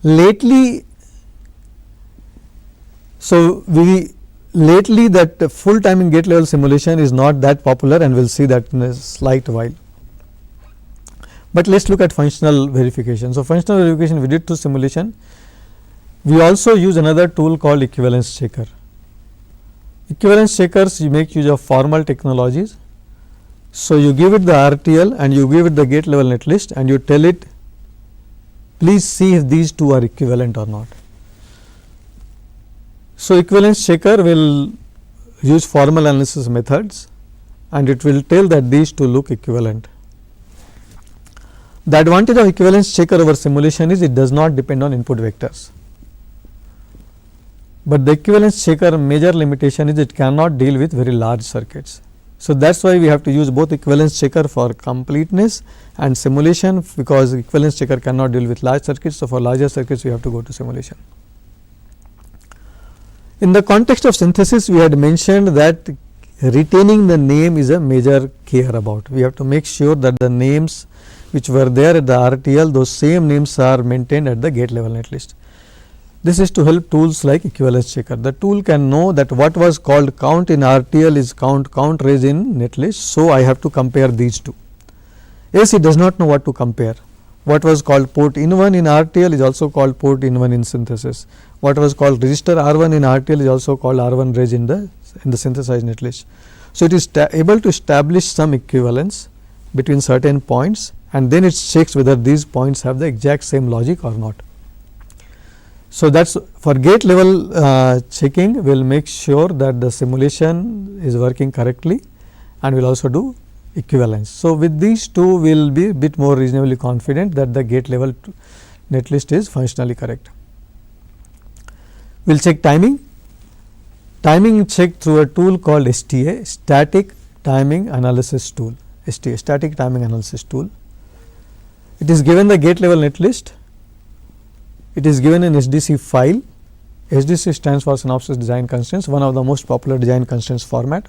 Lately, that full timing gate level simulation is not that popular, and we will see that in a slight while. But let us look at functional verification. So, functional verification we did through simulation. We also use another tool called equivalence checker. Equivalence checkers, you make use of formal technologies. So, you give it the RTL and you give it the gate level netlist, and you tell it, please see if these two are equivalent or not. So, equivalence checker will use formal analysis methods, and it will tell that these two look equivalent. The advantage of equivalence checker over simulation is it does not depend on input vectors, but the equivalence checker major limitation is it cannot deal with very large circuits. So, that is why we have to use both equivalence checker for completeness and simulation, because equivalence checker cannot deal with large circuits. So, for larger circuits we have to go to simulation. In the context of synthesis, we had mentioned that retaining the name is a major care about. We have to make sure that the names which were there at the RTL, those same names are maintained at the gate level netlist. This is to help tools like equivalence checker. The tool can know that what was called count in RTL is count raised in netlist. So, I have to compare these two. Yes, it does not know what to compare. What was called port in1 in RTL is also called port in1 in synthesis. What was called register R1 in RTL is also called R1 reg in the synthesized netlist. So, it is able to establish some equivalence between certain points, and then it checks whether these points have the exact same logic or not. So, that is for gate level checking, we will make sure that the simulation is working correctly, and we will also do equivalence. So, with these two we will be a bit more reasonably confident that the gate level netlist is functionally correct. We will check timing. Timing checked through a tool called STA, static timing analysis tool, STA, static timing analysis tool. It is given the gate level netlist. It is given an SDC file. SDC stands for synopsis design constraints, one of the most popular design constraints format,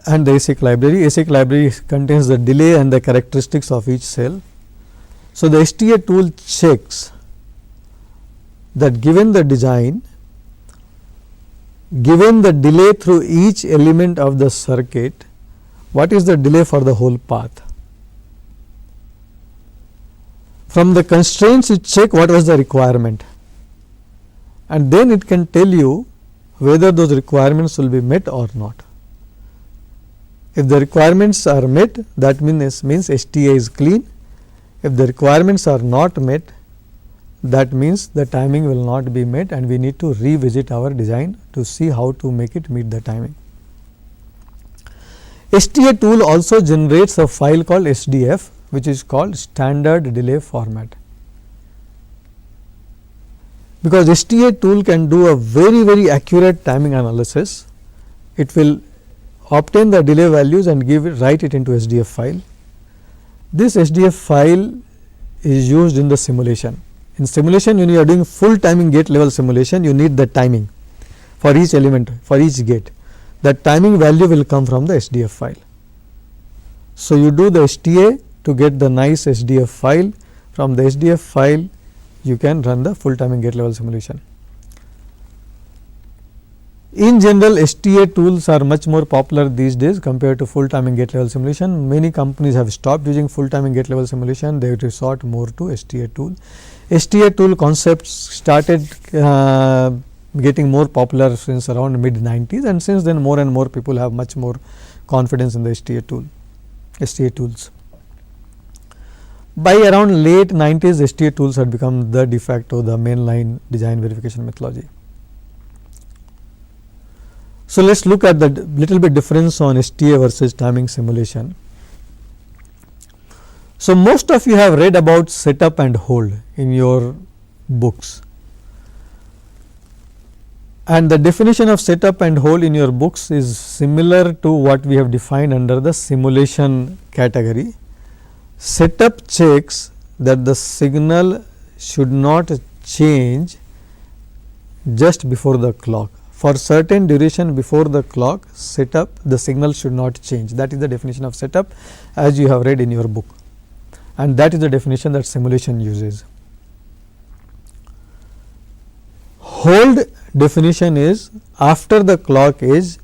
and the ASIC library. ASIC library contains the delay and the characteristics of each cell. So, the 𝗧 tool checks that given the design, given the delay through each element of the circuit, what is the delay for the whole path. From the constraints it check what was the requirement, and then it can tell you whether those requirements will be met or not. If the requirements are met, that means 𝗧 is clean. If the requirements are not met, that means the timing will not be met, and we need to revisit our design to see how to make it meet the timing. 𝗧 tool also generates a file called SDF, which is called standard delay format. Because 𝗧 tool can do a very accurate timing analysis, it will obtain the delay values and write it into SDF file. This SDF file is used in the simulation. In simulation, when you are doing full timing gate level simulation, you need the timing for each element, for each gate. That timing value will come from the SDF file. So, you do the 𝗧 to get the nice SDF file. From the SDF file, you can run the full timing gate level simulation. In general, 𝗧 tools are much more popular these days compared to full timing gate level simulation. Many companies have stopped using full timing gate level simulation, they resort more to 𝗧 tool. 𝗧 tool concepts started getting more popular since around mid 90s, and since then more and more people have much more confidence in the 𝗧 tools. By around late 90s, 𝗧 tools had become the de facto, the mainline design verification methodology. So, let us look at the little bit difference on 𝗧 versus timing simulation. So, most of you have read about setup and hold in your books, and the definition of setup and hold in your books is similar to what we have defined under the simulation category. Setup checks that the signal should not change just before the clock. For certain duration before the clock, setup, the signal should not change. That is the definition of setup as you have read in your book, and that is the definition that simulation uses. Hold definition is after the clock age,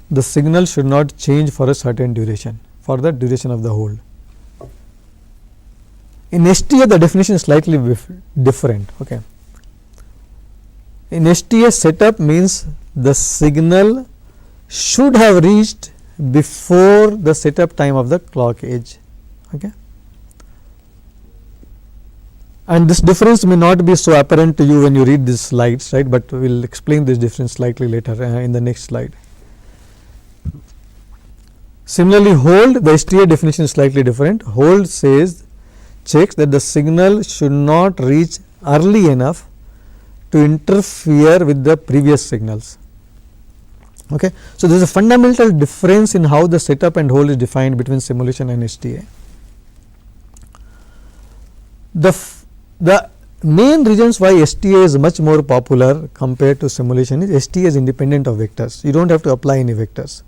the signal should not change for a certain duration, for the duration of the hold. In 𝗧, the definition is slightly different. Okay. In 𝗧, setup means the signal should have reached before the setup time of the clock age. Okay. And this difference may not be so apparent to you when you read these slides, right, but we will explain this difference slightly later in the next slide. Similarly, hold, the 𝗧 definition is slightly different. Hold checks that the signal should not reach early enough to interfere with the previous signals. Okay. So, there is a fundamental difference in how the setup and hold is defined between simulation and 𝗧. The main reasons why 𝗧 is much more popular compared to simulation is 𝗧 is independent of vectors. You do not have to apply any vectors.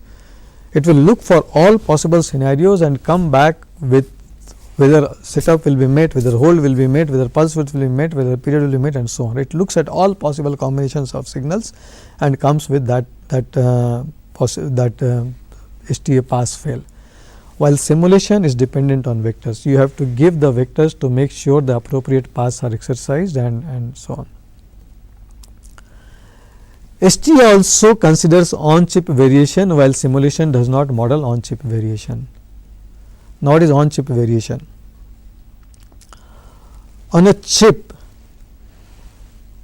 It will look for all possible scenarios and come back with whether setup will be met, whether hold will be met, whether pulse width will be met, whether period will be met, and so on. It looks at all possible combinations of signals and comes with that 𝗧 pass fail. While simulation is dependent on vectors, you have to give the vectors to make sure the appropriate paths are exercised and so on. 𝗧 also considers on chip variation, while simulation does not model on chip variation. Now, what is on chip variation? On a chip,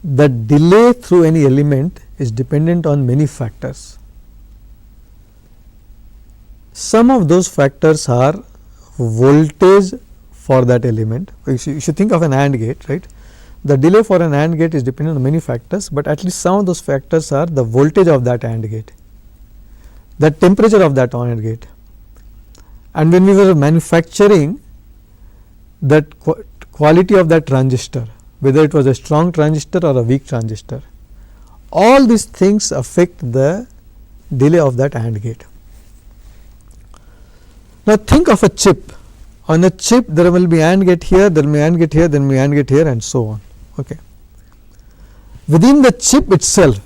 the delay through any element is dependent on many factors. Some of those factors are voltage for that element. You should think of an AND gate, right. The delay for an AND gate is dependent on many factors, but at least some of those factors are the voltage of that AND gate, the temperature of that AND gate. And when we were manufacturing that quality of that transistor, whether it was a strong transistor or a weak transistor, all these things affect the delay of that AND gate. Now, think of a chip. On a chip there will be AND gate here, there will be AND gate here, then will be AND gate here, and so on. Okay. Within the chip itself,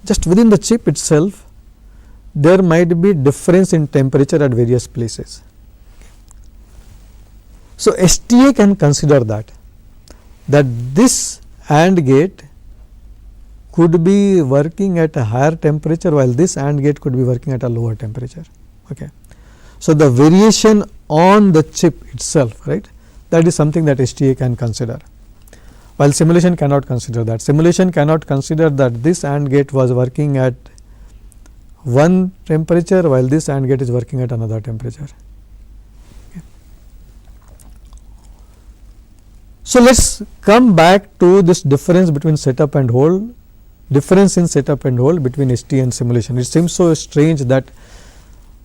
just within the chip itself, there might be difference in temperature at various places. So STA can consider that this AND gate could be working at a higher temperature, while this AND gate could be working at a lower temperature. Okay. So the variation on the chip itself, right, that is something that STA can consider, while simulation cannot consider that. Simulation cannot consider that this AND gate was working at one temperature, while this AND gate is working at another temperature. Okay. So let's come back to this difference between setup and hold, difference in setup and hold between STA and simulation. It seems so strange that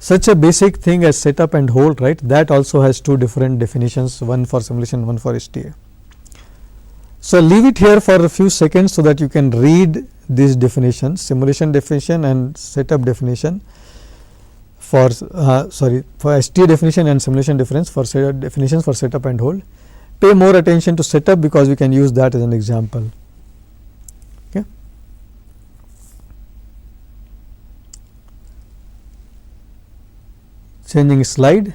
such a basic thing as setup and hold, right, that also has two different definitions, one for simulation, one for STA. So leave it here for a few seconds so that you can read these definitions, simulation definition and setup definition for for STA definition and simulation difference for definitions for setup and hold. Pay more attention to setup because we can use that as an example. Okay. Changing slide.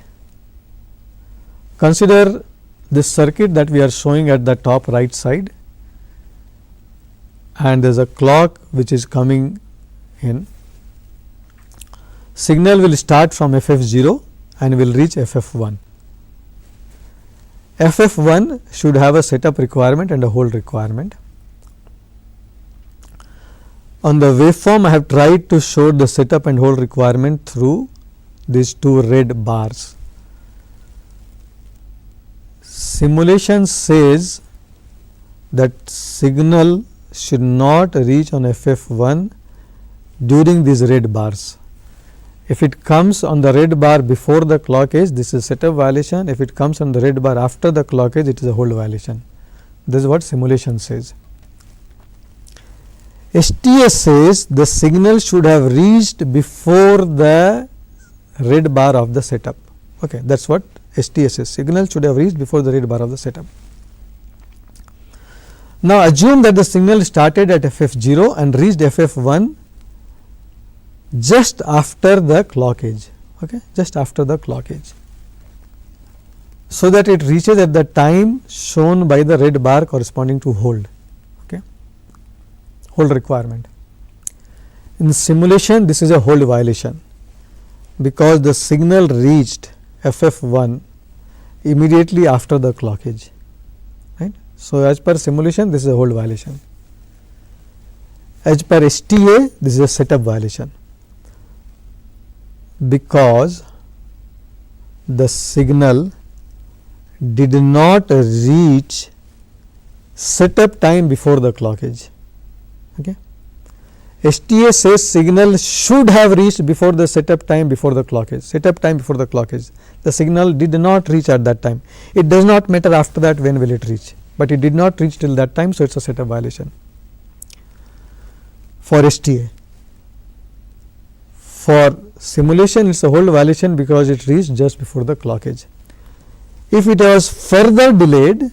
Consider this circuit that we are showing at the top right side, and there is a clock which is coming in. Signal will start from FF0 and will reach FF1. FF1 should have a setup requirement and a hold requirement. On the waveform, I have tried to show the setup and hold requirement through these two red bars. Simulation says that signal should not reach on FF1 during these red bars. If it comes on the red bar before the clock edge, this is setup violation. If it comes on the red bar after the clock edge, it is a hold violation. This is what simulation says. STA says the signal should have reached before the red bar of the setup. Okay, that is what STA says. Signal should have reached before the red bar of the setup. Now assume that the signal started at FF0 and reached FF1 just after the clock edge. Okay, just after the clock edge, so that it reaches at the time shown by the red bar corresponding to hold. Okay, hold requirement. In simulation, this is a hold violation because the signal reached FF1 immediately after the clock edge, right. So as per simulation, this is a hold violation. As per STA, this is a setup violation because the signal did not reach setup time before the clock edge. Okay. STA says signal should have reached before the setup time before the clock edge, setup time before the clock edge. The signal did not reach at that time. It does not matter after that when will it reach, but it did not reach till that time, so it is a setup violation for STA. For simulation, it is a hold violation because it reached just before the clock edge. If it was further delayed,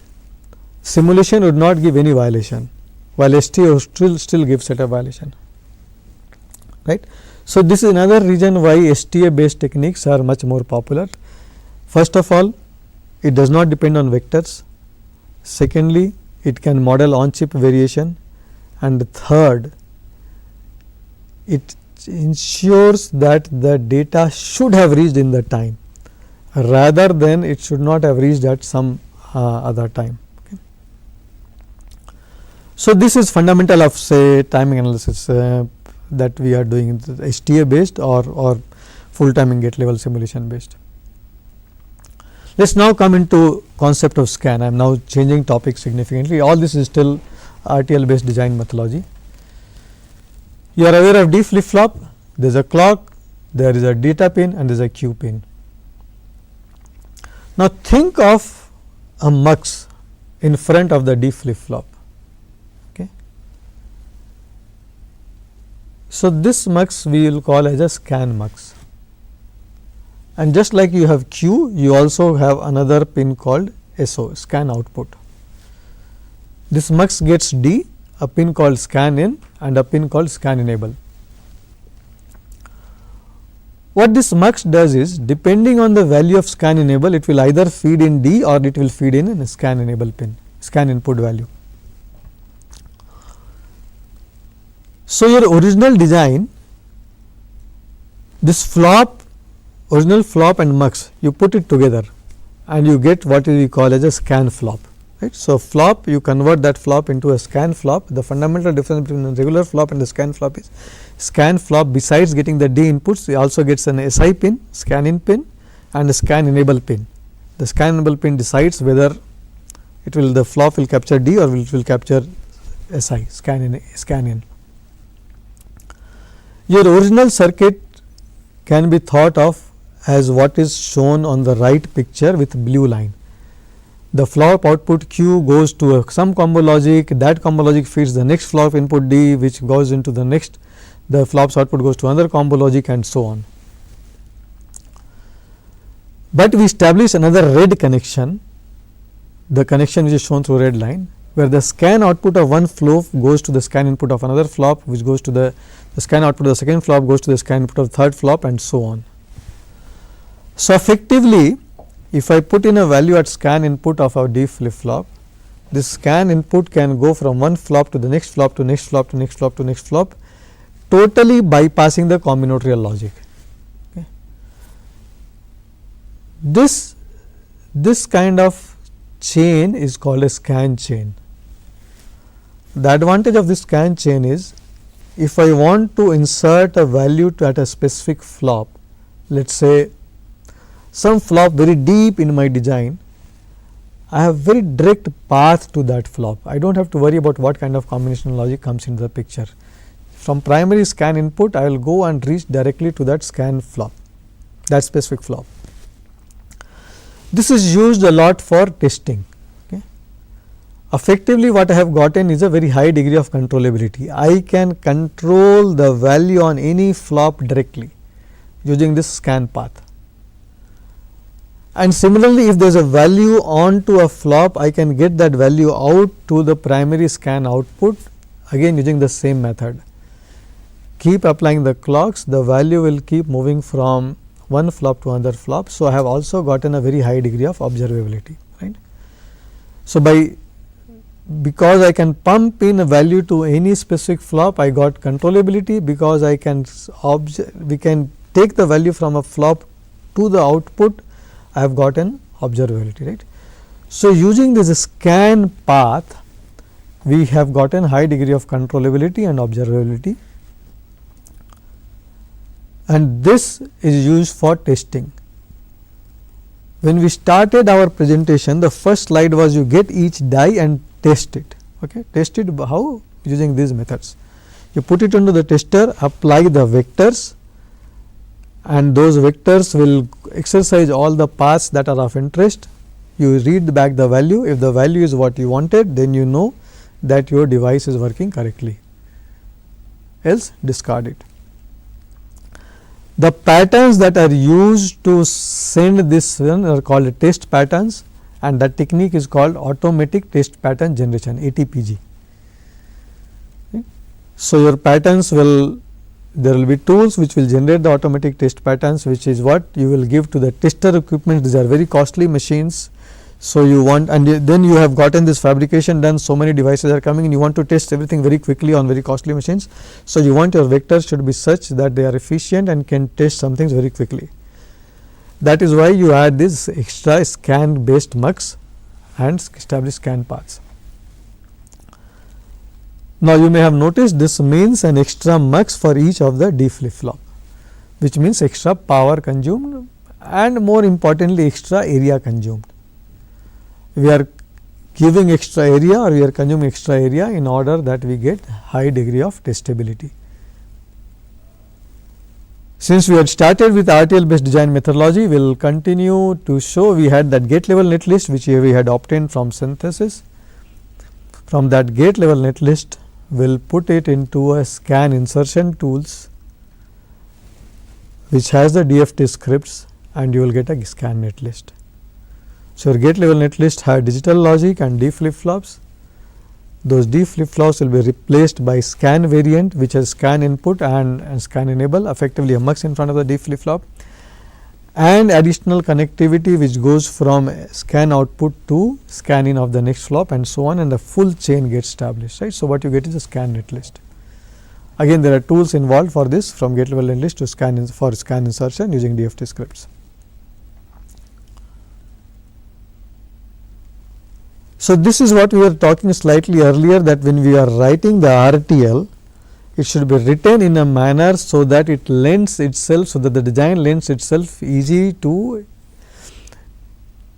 simulation would not give any violation, while STA would still give setup violation, right. So this is another reason why STA based techniques are much more popular. First of all, it does not depend on vectors. Secondly, it can model on chip variation, and third, it ensures that the data should have reached in the time rather than it should not have reached at some other time. Okay. So this is fundamental of say timing analysis that we are doing, STA based or full timing gate level simulation based. Let us now come into concept of scan. I am now changing topic significantly. All this is still RTL based design methodology. You are aware of D flip flop, there is a clock, there is a data pin and there is a Q pin. Now think of a mux in front of the D flip flop. Okay. So this mux we will call as a scan mux. and just like you have Q, you also have another pin called SO, scan output. This mux gets D, a pin called scan in and a pin called scan enable. What this mux does is, depending on the value of scan enable, it will either feed in D or it will feed in a scan enable pin, scan input value. So, your original design, this flop, original flop and mux, you put it together and you get what we call as a scan flop. Right. So, flop, you convert that flop into a scan flop. The fundamental difference between a regular flop and the scan flop is, scan flop besides getting the D inputs, it also gets an SI pin, scan in pin and a scan enable pin. The scan enable pin decides whether it will, the flop will capture D or it will capture SI, scan in. Your original circuit can be thought of as what is shown on the right picture with blue line. The flop output Q goes to some combo logic, that combo logic feeds the next flop input D, which goes into the next, the flop's output goes to another combo logic and so on. But we establish another red connection, the connection which is shown through red line, where the scan output of one flop goes to the scan input of another flop, which goes to the scan output of the second flop goes to the scan input of the third flop and so on. So, effectively, if I put in a value at scan input of our D flip flop, this scan input can go from one flop to the next flop to next flop to next flop to next flop, totally bypassing the combinatorial logic. Okay. This kind of chain is called a scan chain. The advantage of this scan chain is, if I want to insert a value at a specific flop, let us say some flop very deep in my design, I have very direct path to that flop. I do not have to worry about what kind of combinational logic comes into the picture. From primary scan input, I will go and reach directly to that scan flop, that specific flop. This is used a lot for testing. Okay. Effectively, what I have gotten is a very high degree of controllability. I can control the value on any flop directly using this scan path. And similarly, if there is a value onto a flop, I can get that value out to the primary scan output, again using the same method. Keep applying the clocks, the value will keep moving from one flop to another flop. So, I have also gotten a very high degree of observability. Right. So, because I can pump in a value to any specific flop, I got controllability. Because I can we can take the value from a flop to the output, I have gotten observability. Right. So, using this scan path, we have gotten high degree of controllability and observability, and this is used for testing. When we started our presentation, the first slide was you get each die and test it. Okay. Test it how? Using these methods. You put it into the tester, apply the vectors, and those vectors will exercise all the paths that are of interest. You read back the value. If the value is what you wanted, then you know that your device is working correctly, else discard it. The patterns that are used to send this are called test patterns, and that technique is called automatic test pattern generation, ATPG. Okay. So, your patterns will, there will be tools which will generate the automatic test patterns, which is what you will give to the tester equipment. These are very costly machines. So, you want, and then you have gotten this fabrication done, so many devices are coming and you want to test everything very quickly on very costly machines. So, you want your vectors should be such that they are efficient and can test some things very quickly. That is why you add this extra scan based mux and establish scan paths. Now, you may have noticed this means an extra mux for each of the D flip flop, which means extra power consumed and more importantly extra area consumed. We are giving extra area or we are consuming extra area in order that we get high degree of testability. Since we had started with RTL based design methodology, we will continue to show. We had that gate level netlist which we had obtained from synthesis. From that gate level netlist, we will put it into a scan insertion tools which has the DFT scripts, and you will get a scan net list. So, your gate level net list had digital logic and D flip flops. Those D flip flops will be replaced by scan variant, which has scan input and scan enable, effectively a mux in front of the D flip flop, and additional connectivity which goes from scan output to scan in of the next flop and so on, and the full chain gets established, right. So, what you get is a scan net list. Again, there are tools involved for this, from gate level net list to scan for scan insertion using DFT scripts. So, this is what we were talking slightly earlier, that when we are writing the RTL, it should be written in a manner so that it lends itself, so that the design lends itself easy to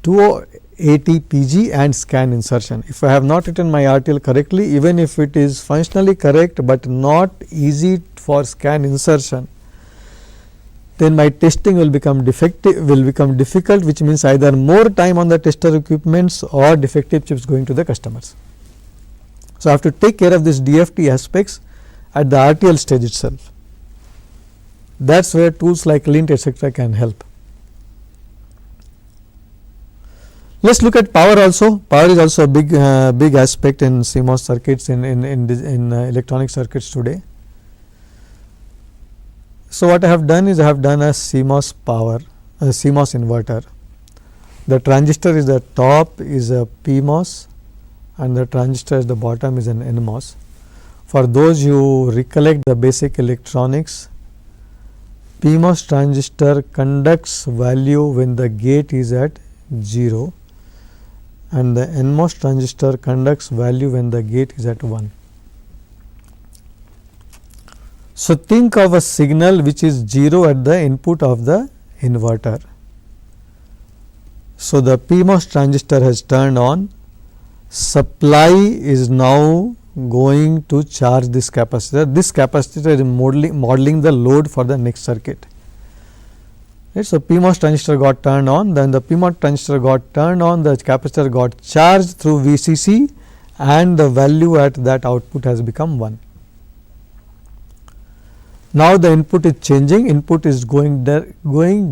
ATPG and scan insertion. If I have not written my RTL correctly, even if it is functionally correct, but not easy for scan insertion, then my testing will become difficult, which means either more time on the tester equipments or defective chips going to the customers. So, I have to take care of this DFT aspects at the RTL stage itself. That is where tools like Lint etc. can help. Let us look at power also. Power is also a big aspect in CMOS circuits, in electronic circuits today. So, what I have done is I have done a CMOS power, a CMOS inverter. The transistor is the top is a PMOS and the transistor is the bottom is an NMOS. For those who recollect the basic electronics, PMOS transistor conducts value when the gate is at 0 and the NMOS transistor conducts value when the gate is at 1. So, think of a signal which is 0 at the input of the inverter. So, the PMOS transistor has turned on, supply is now going to charge this capacitor. This capacitor is modeling the load for the next circuit. Right. So, PMOS transistor got turned on, then the PMOS transistor got turned on, the capacitor got charged through VCC and the value at that output has become 1. Now, the input is changing, input is going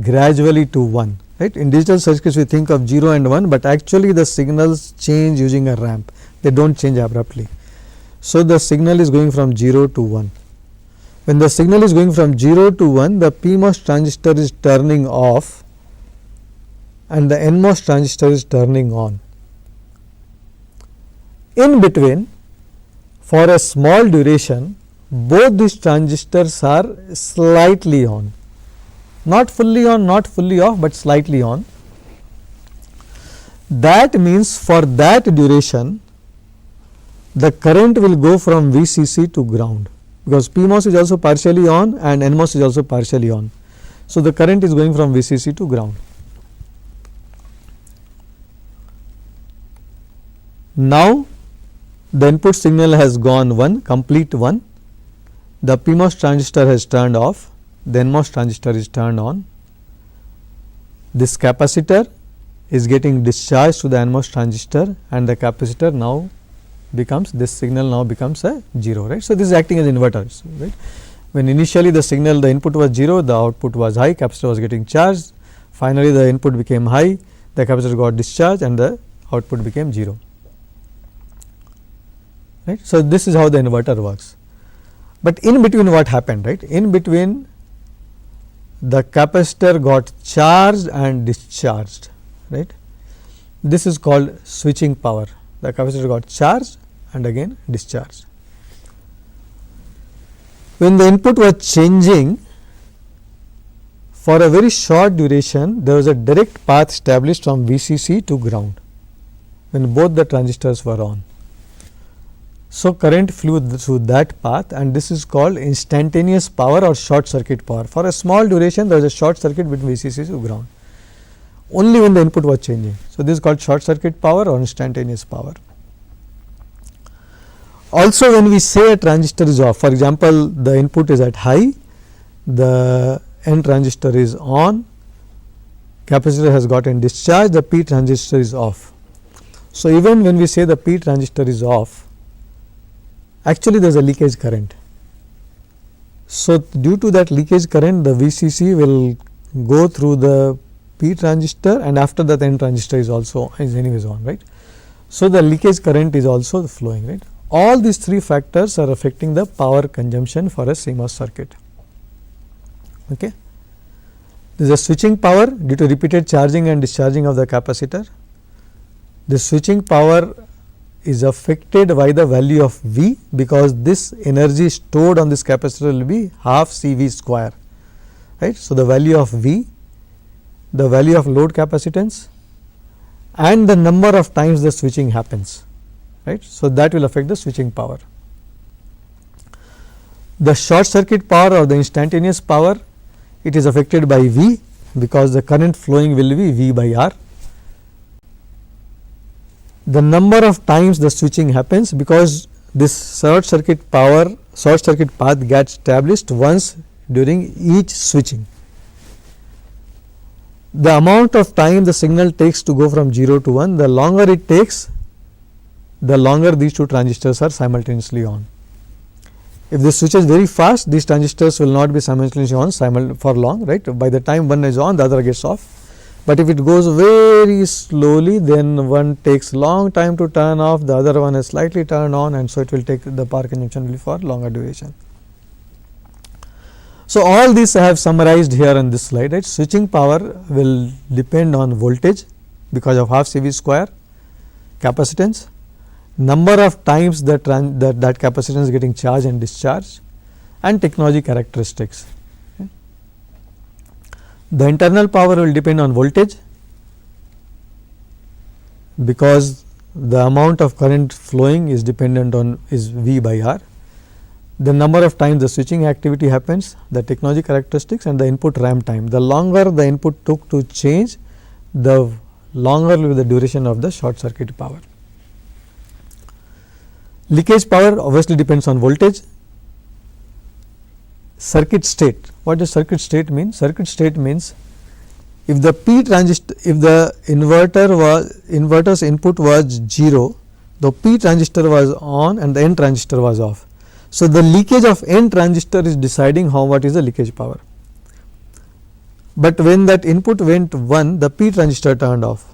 gradually to 1. Right. In digital circuits we think of 0 and 1, but actually the signals change using a ramp, they do not change abruptly. So, the signal is going from 0 to 1. When the signal is going from 0 to 1, the PMOS transistor is turning off and the NMOS transistor is turning on. In between, for a small duration, both these transistors are slightly on, not fully on, not fully off, but slightly on. That means for that duration, the current will go from VCC to ground, because PMOS is also partially on and NMOS is also partially on. So, the current is going from VCC to ground. Now, the input signal has gone 1, complete 1. The PMOS transistor has turned off, the NMOS transistor is turned on. This capacitor is getting discharged to the NMOS transistor and the capacitor now becomes, this signal now becomes a 0, right. So, this is acting as inverters, right. When initially the signal, the input was 0, the output was high, capacitor was getting charged, finally the input became high, the capacitor got discharged and the output became 0, right. So, this is how the inverter works. But in between what happened, right? In between the capacitor got charged and discharged, right? This is called switching power. The capacitor got charged and again discharged. When the input was changing, for a very short duration, there was a direct path established from VCC to ground when both the transistors were on. So, current flew through that path and this is called instantaneous power or short circuit power. For a small duration, there is a short circuit between VCC to ground, only when the input was changing. So, this is called short circuit power or instantaneous power. Also, when we say a transistor is off, for example, the input is at high, the N transistor is on, capacitor has gotten discharged, the P transistor is off. So, even when we say the P transistor is off, actually there is a leakage current. So, due to that leakage current, the VCC will go through the P transistor, and after that N transistor is anyways on, right. So, the leakage current is also flowing, right. All these three factors are affecting the power consumption for a CMOS circuit. Okay. There is a switching power due to repeated charging and discharging of the capacitor. The switching power is affected by the value of V, because this energy stored on this capacitor will be half CV square, right. So, the value of V, the value of load capacitance, and the number of times the switching happens, right. So, that will affect the switching power. The short circuit power or the instantaneous power, it is affected by V, because the current flowing will be V by R. The number of times the switching happens, because this short circuit path gets established once during each switching. The amount of time the signal takes to go from 0 to 1, the longer it takes, the longer these two transistors are simultaneously on. If this switches very fast, these transistors will not be simultaneously on for long, right. By the time one is on, the other gets off. But if it goes very slowly, then one takes long time to turn off, the other one is slightly turned on, and so it will take the power consumption will be for longer duration. So, all these I have summarized here on this slide, right. Switching power will depend on voltage because of half CV square, capacitance, number of times that capacitance is getting charged and discharged, and technology characteristics. Okay. The internal power will depend on voltage, because the amount of current flowing is dependent on V by R. The number of times the switching activity happens, the technology characteristics, and the input ramp time. The longer the input took to change, the longer will be the duration of the short circuit power. Leakage power obviously depends on voltage. Circuit state. What does circuit state mean? Circuit state means if the P transistor, if the inverter's input was 0, the P transistor was on and the N transistor was off. So, the leakage of N transistor is deciding what is the leakage power. But when that input went 1, the P transistor turned off.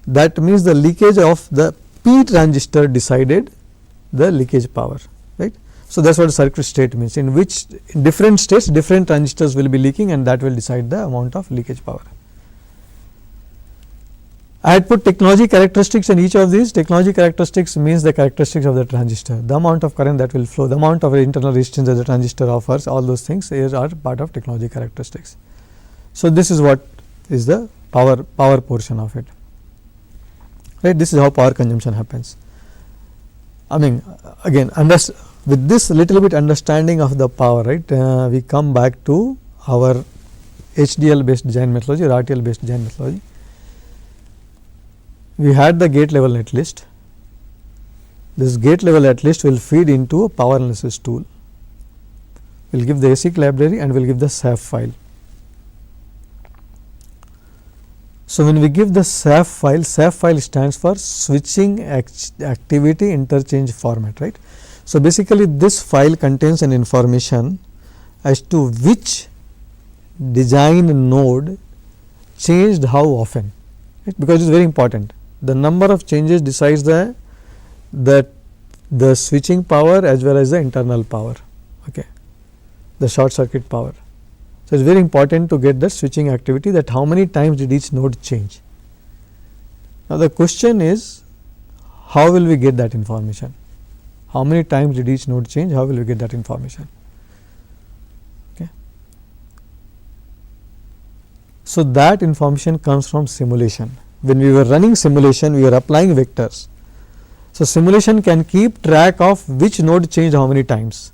That means the leakage of the P transistor decided the leakage power, right. So, that is what circuit state means, in which in different states different transistors will be leaking, and that will decide the amount of leakage power. I had put technology characteristics in each of these. Technology characteristics means the characteristics of the transistor, the amount of current that will flow, the amount of internal resistance that the transistor offers, all those things are part of technology characteristics. So, this is what is the power portion of it, right. This is how power consumption happens. I mean, again, with this little bit understanding of the power, right, we come back to our HDL based design methodology or RTL based design methodology. We had the gate level netlist. This gate level netlist will feed into a power analysis tool. We will give the ASIC library and we will give the SAF file. So, when we give the SAF file stands for switching activity interchange format, right. So, basically this file contains an information as to which design node changed how often, right, because it is very important. The number of changes decides the switching power as well as the internal power, okay, the short circuit power. So, it is very important to get the switching activity, that how many times did each node change. Now, the question is, how will we get that information? How many times did each node change? How will we get that information? Okay. So, that information comes from simulation. When we were running simulation, we were applying vectors. So, simulation can keep track of which node changed how many times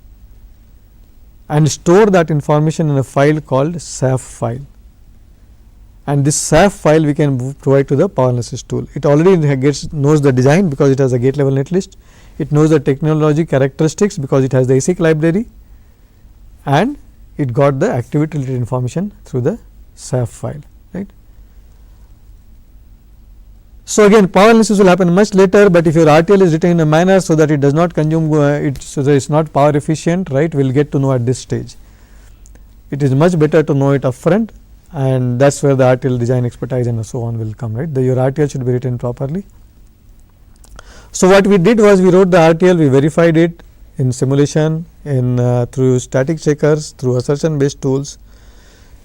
and store that information in a file called SAF file. And this SAF file we can provide to the power analysis tool. It already knows the design because it has a gate level netlist. It knows the technology characteristics because it has the ASIC library, and it got the activity related information through the SAF file, right. So, again power analysis will happen much later, but if your RTL is written in a manner so that it does not consume so that it is not power efficient, right, we will get to know at this stage. It is much better to know it upfront and that is where the RTL design expertise and so on will come, right. Your RTL should be written properly. So, what we did was we wrote the RTL, we verified it in simulation, in through static checkers, through assertion based tools.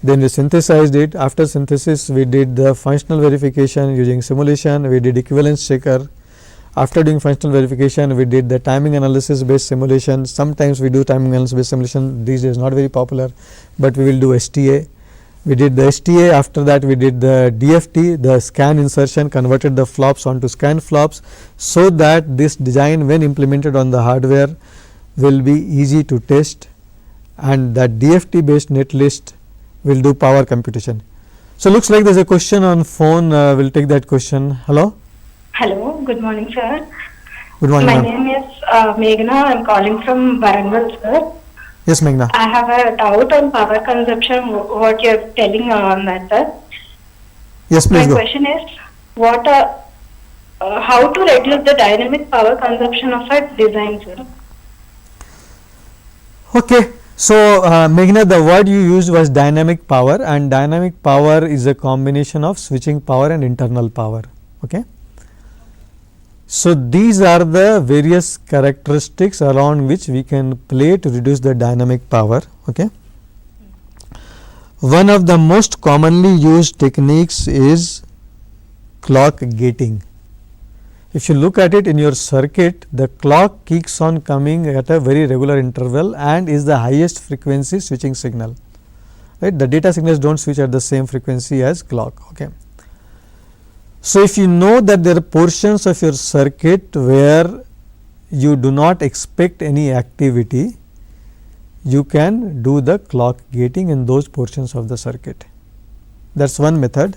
Then we synthesized it. After synthesis, we did the functional verification using simulation, we did equivalence checker. After doing functional verification, we did the timing analysis based simulation. Sometimes we do timing analysis based simulation, these days not very popular, but we will do STA. We did the STA, after that we did the DFT, the scan insertion, converted the flops onto scan flops, so that this design when implemented on the hardware will be easy to test, and that DFT based netlist will do power computation. So, looks like there is a question on phone, we will take that question. Hello? Hello, good morning sir. Good morning. My name is Meghna, I am calling from Warangal sir. Yes, Meghna. I have a doubt on power consumption, what you are telling on that sir. Yes, please My go. question is, what how to reduce the dynamic power consumption of a design sir? Okay. So, Meghna, the word you used was dynamic power, and dynamic power is a combination of switching power and internal power. Okay. So, these are the various characteristics around which we can play to reduce the dynamic power. Okay. One of the most commonly used techniques is clock gating. If you look at it in your circuit, the clock keeps on coming at a very regular interval and is the highest frequency switching signal, right. The data signals do not switch at the same frequency as clock. Okay. So, if you know that there are portions of your circuit where you do not expect any activity, you can do the clock gating in those portions of the circuit. That is one method.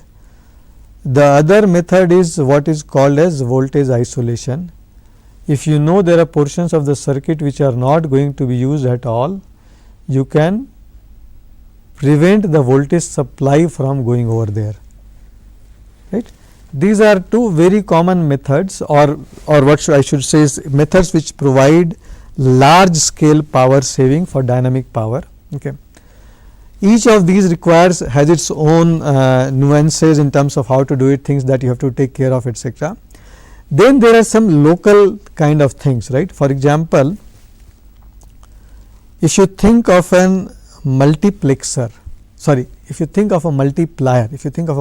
The other method is what is called as voltage isolation. If you know there are portions of the circuit which are not going to be used at all, you can prevent the voltage supply from going over there, right. These are two very common methods, or what I should say is methods which provide large scale power saving for dynamic power. Okay. Each of these has its own nuances in terms of how to do it, things that you have to take care of, etc. Then there are some local kind of things, right. For example, if you think of an multiplexer, if you think of a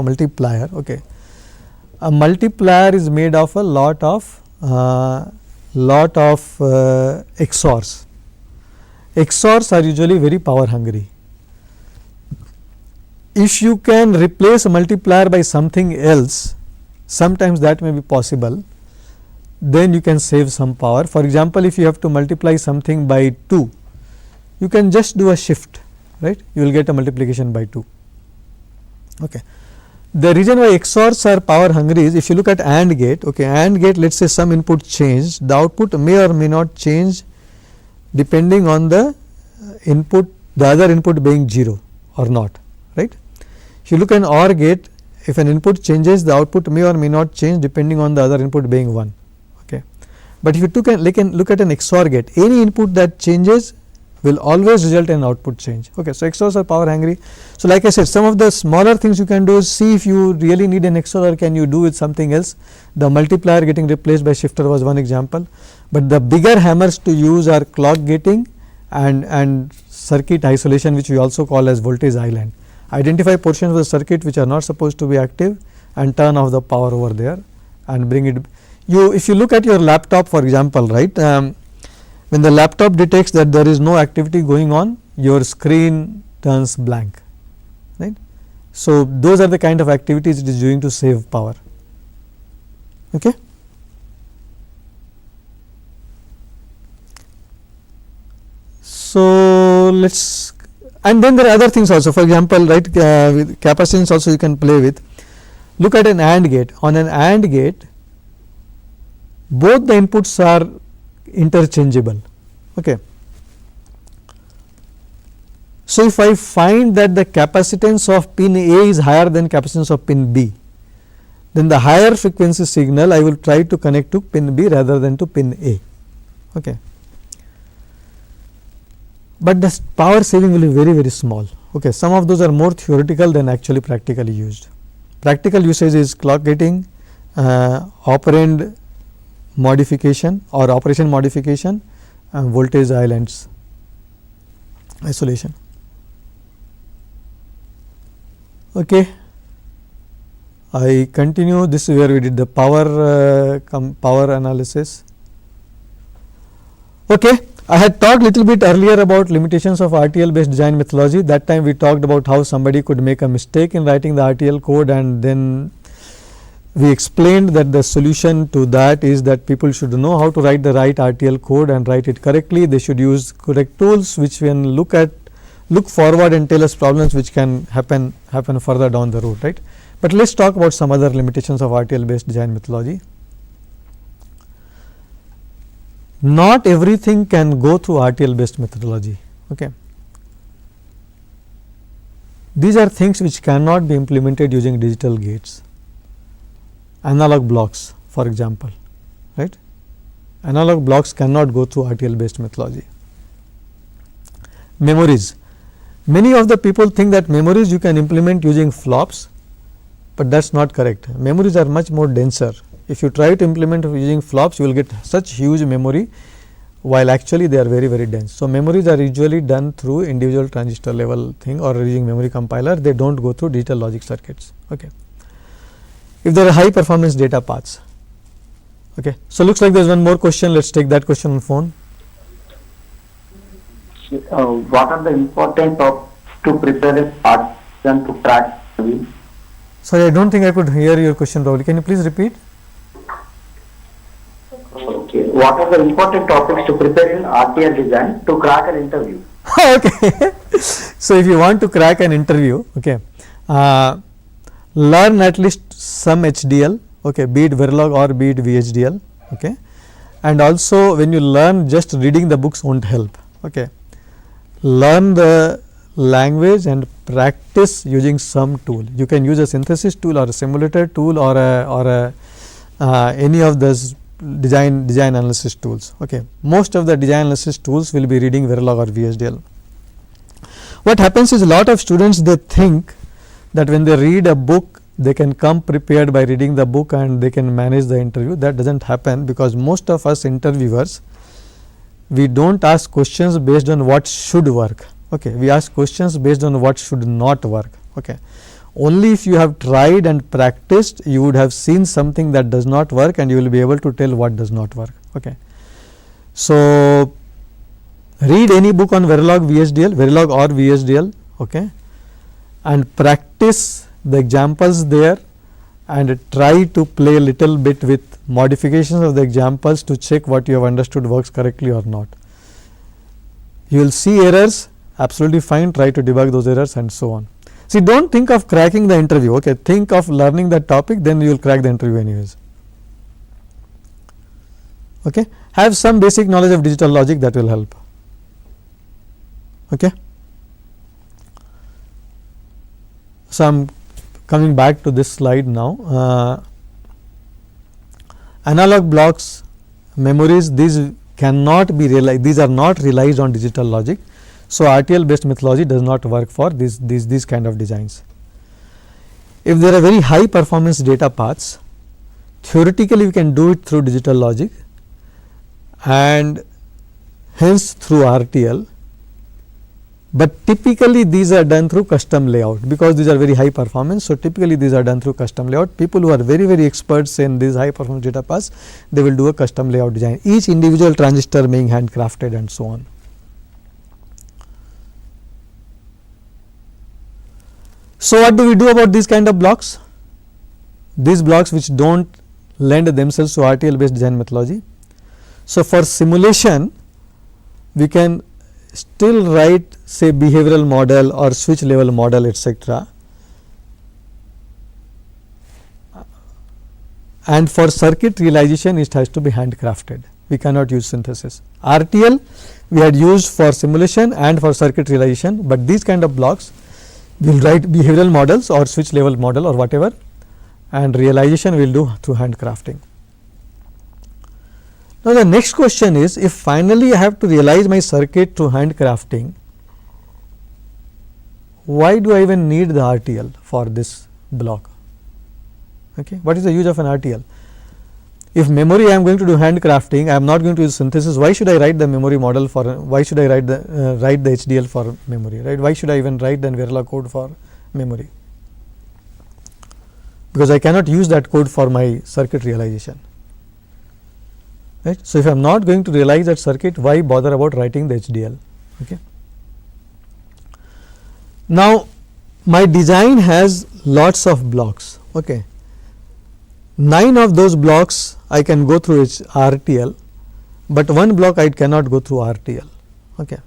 multiplier, okay. A multiplier is made of a lot of XORs. XORs are usually very power hungry. If you can replace a multiplier by something else, sometimes that may be possible, then you can save some power. For example, if you have to multiply something by 2, you can just do a shift, right, you will get a multiplication by 2. Okay. The reason why XORs are power hungry is, if you look at AND gate, okay, AND gate, let us say some input changed, the output may or may not change depending on the input, the other input being 0 or not, right. If you look at an OR gate, if an input changes, the output may or may not change depending on the other input being 1. Okay. But if you look at an XOR gate, any input that changes will always result in output change. Okay. So, XORs are power hungry. So, like I said, some of the smaller things you can do is see if you really need an XOR or can you do with something else. The multiplier getting replaced by shifter was one example, but the bigger hammers to use are clock gating and circuit isolation, which we also call as voltage island. Identify portions of the circuit which are not supposed to be active and turn off the power over there and bring it. If you look at your laptop, for example, right, when the laptop detects that there is no activity going on, your screen turns blank, right. So, those are the kind of activities it is doing to save power. Okay. So, let us, and then there are other things also, for example, right, with capacitance also you can play with. Look at an AND gate. On an AND gate, both the inputs are interchangeable. Okay. So, if I find that the capacitance of pin A is higher than capacitance of pin B, then the higher frequency signal I will try to connect to pin B rather than to pin A. Okay. But the power saving will be very, very small. Okay, some of those are more theoretical than actually practically used. Practical usage is clock gating, operand modification or operation modification, and voltage islands isolation. Okay. I continue. This is where we did the power analysis. Okay, I had talked little bit earlier about limitations of RTL based design methodology. That time we talked about how somebody could make a mistake in writing the RTL code, and then we explained that the solution to that is that people should know how to write the right RTL code and write it correctly. They should use correct tools which can look forward and tell us problems which can happen further down the road, right. But let us talk about some other limitations of RTL based design methodology. Not everything can go through RTL based methodology. Okay. These are things which cannot be implemented using digital gates. Analog blocks, for example, right. Analog blocks cannot go through RTL based methodology. Memories. Many of the people think that memories you can implement using flops, but that is not correct. Memories are much more denser. If you try to implement using flops, you will get such huge memory, while actually they are very, very dense. So, memories are usually done through individual transistor level thing or using memory compiler. They do not go through digital logic circuits. Okay. If there are high performance data paths. Okay. So, looks like there is one more question. Let us take that question on phone. What are the important of to prepare a partition to track? Sorry, I do not think I could hear your question probably. Can you please repeat? Okay. What are the important topics to prepare in RTL design to crack an interview? Okay. So, if you want to crack an interview, okay, learn at least some HDL, okay, be it Verilog or be it VHDL, okay, and also when you learn, just reading the books won't help. Okay. Learn the language and practice using some tool. You can use a synthesis tool or a simulator tool or any of those design analysis tools. Okay. Most of the design analysis tools will be reading Verilog or VHDL. What happens is, a lot of students, they think that when they read a book, they can come prepared by reading the book and they can manage the interview. That does not happen, because most of us interviewers, we do not ask questions based on what should work. Okay. We ask questions based on what should not work. Okay. Only if you have tried and practiced, you would have seen something that does not work and you will be able to tell what does not work. Okay. So, read any book on Verilog or VHDL, okay, and practice the examples there and try to play a little bit with modifications of the examples to check what you have understood works correctly or not. You will see errors, absolutely fine, try to debug those errors and so on. See, do not think of cracking the interview, okay, think of learning that topic, then you will crack the interview anyways. Okay. Have some basic knowledge of digital logic, that will help. Okay. So, I am coming back to this slide now. Analog blocks, memories, these cannot be realized, these are not realized on digital logic. So, RTL based methodology does not work for these kind of designs. If there are very high performance data paths, theoretically we can do it through digital logic and hence through RTL, but typically these are done through custom layout, because these are very high performance. So, typically these are done through custom layout. People who are very, very experts in these high performance data paths, they will do a custom layout design, each individual transistor being handcrafted and so on. So, what do we do about these kind of blocks? These blocks which do not lend themselves to RTL based design methodology. So, for simulation, we can still write, say, behavioral model or switch level model, etc. And for circuit realization, it has to be handcrafted. We cannot use synthesis. RTL we had used for simulation and for circuit realization, but these kind of blocks we will write behavioral models or switch level model or whatever, and realization we will do through handcrafting. Now, the next question is, if finally I have to realize my circuit through handcrafting, why do I even need the RTL for this block? Okay. What is the use of an RTL? If memory I am going to do handcrafting, I am not going to use synthesis. Why should I write the memory model for? Why should I write the HDL for memory? Right? Why should I even write the Verilog code for memory? Because I cannot use that code for my circuit realization. Right? So, if I am not going to realize that circuit, why bother about writing the HDL? Okay. Now, my design has lots of blocks. Okay. 9 of those blocks I can go through its RTL, but one block I cannot go through RTL. Okay.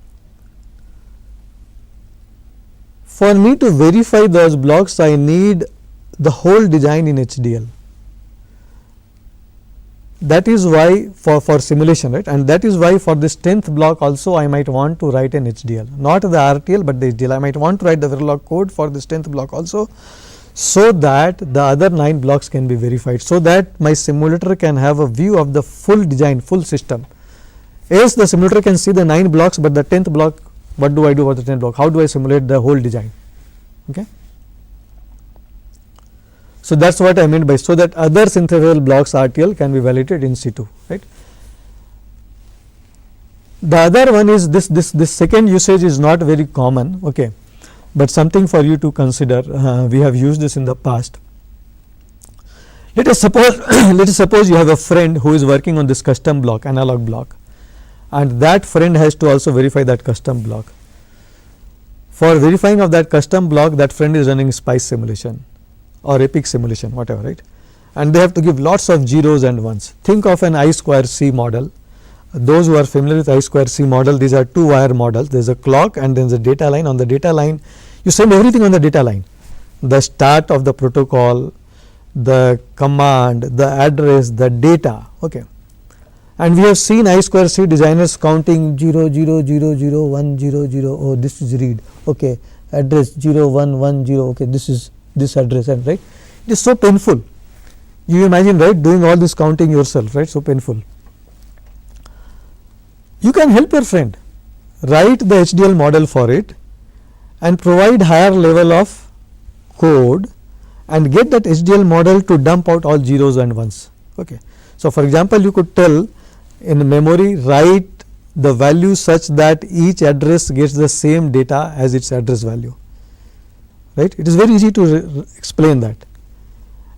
For me to verify those blocks, I need the whole design in HDL. That is why for simulation, right, and that is why for this 10th block also I might want to write an HDL, not the RTL, but the HDL. I might want to write the Verilog code for this 10th block also, so that the other 9 blocks can be verified, so that my simulator can have a view of the full design, full system. Else the simulator can see the 9 blocks, but the 10th block, what do I do for the 10th block? How do I simulate the whole design? Okay. So, that is what I meant by, so that other synthesizable blocks RTL can be validated in situ, right. The other one is this second usage is not very common, okay, but something for you to consider. We have used this in the past. Let us suppose you have a friend who is working on this custom block, analog block, and that friend has to also verify that custom block. For verifying of that custom block, that friend is running SPICE simulation or EPIC simulation, whatever, right, and they have to give lots of zeros and ones. Think of an 𝗧-𝗦𝗔𝗧 model. Those who are familiar with 𝗧-𝗦𝗧 model, these are 2 wire models. There is a clock and there is a data line. On the data line, you send everything on the data line, the start of the protocol, the command, the address, the data. Okay. And we have seen 𝗧-𝗦𝗧 designers counting 0 0 0 0 1 0 0. Oh, this is read. Okay, address 0 1 1 0. Okay, this is this address, and right. It is so painful. You imagine, right, doing all this counting yourself, right? So painful. You can help your friend, write the HDL model for it and provide higher level of code and get that HDL model to dump out all zeros and ones. Okay. So, for example, you could tell in memory, write the value such that each address gets the same data as its address value, right. It is very easy to explain that,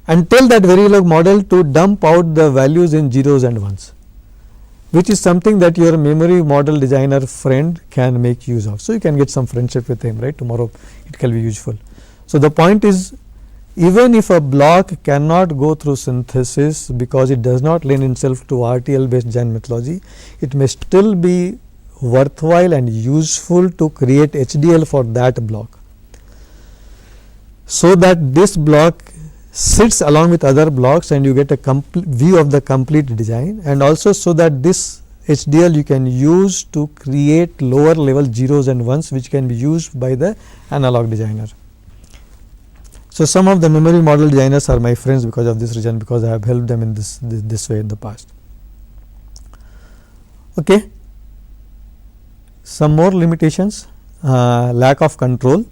and tell that Verilog model to dump out the values in zeros and ones, which is something that your memory model designer friend can make use of. So, you can get some friendship with him, right, tomorrow it can be useful. So, the point is, even if a block cannot go through synthesis because it does not lend itself to RTL based design methodology, it may still be worthwhile and useful to create HDL for that block, so that this block sits along with other blocks and you get a complete view of the complete design, and also so that this HDL you can use to create lower level zeros and ones which can be used by the analog designer. So, some of the memory model designers are my friends because of this reason, because I have helped them in this way in the past. Okay. Some more limitations, lack of control.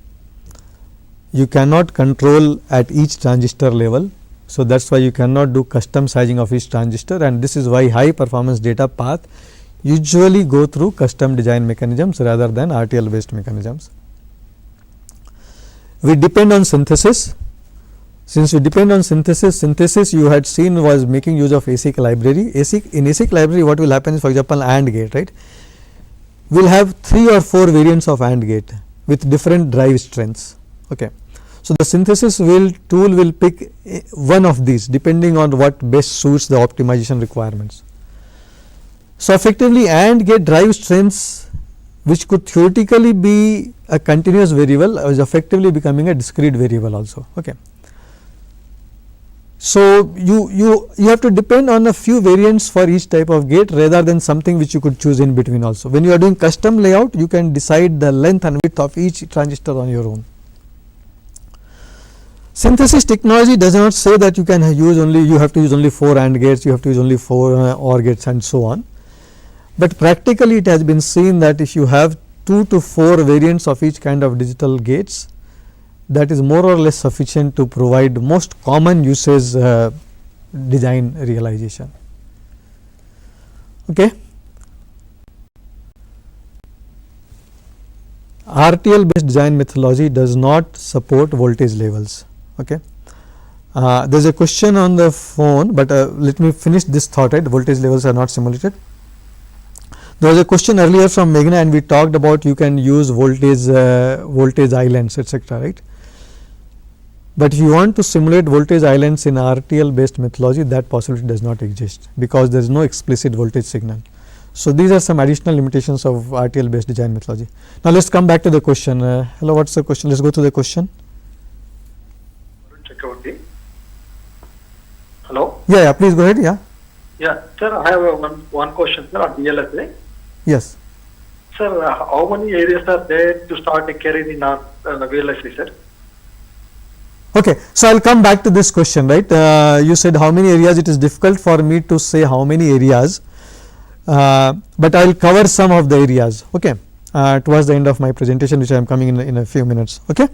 You cannot control at each transistor level. So, that is why you cannot do custom sizing of each transistor, and this is why high performance data path usually go through custom design mechanisms rather than RTL based mechanisms. We depend on synthesis. Since we depend on synthesis you had seen was making use of ASIC library. In ASIC library, what will happen is, for example, AND gate, right. We will have 3 or 4 variants of AND gate with different drive strengths. Okay. So, the synthesis tool will pick one of these depending on what best suits the optimization requirements. So, effectively AND gate drive strengths, which could theoretically be a continuous variable, is effectively becoming a discrete variable also. Okay. So, you have to depend on a few variants for each type of gate rather than something which you could choose in between also. When you are doing custom layout, you can decide the length and width of each transistor on your own. Synthesis technology does not say that you can use only, you have to use only 4 AND gates, you have to use only 4 OR gates and so on. But practically it has been seen that if you have 2 to 4 variants of each kind of digital gates, that is more or less sufficient to provide most common usage design realization. Okay. RTL based design methodology does not support voltage levels. Okay. There is a question on the phone, but let me finish this thought. Right, voltage levels are not simulated. There was a question earlier from Meghna, and we talked about you can use voltage islands, etc. Right, but if you want to simulate voltage islands in RTL based methodology, that possibility does not exist because there is no explicit voltage signal. So these are some additional limitations of RTL based design methodology. Now let's come back to the question. Hello, what's the question? Let's go to the question. Hello. Yeah, please go ahead. Yeah, sir, I have one question, sir, on VLSI. Yes. Sir, how many areas are there to start a career in VLSI, sir? Okay, so I'll come back to this question, right? You said how many areas. It is difficult for me to say how many areas, but I'll cover some of the areas. Okay, towards the end of my presentation, which I am coming in a few minutes. Okay,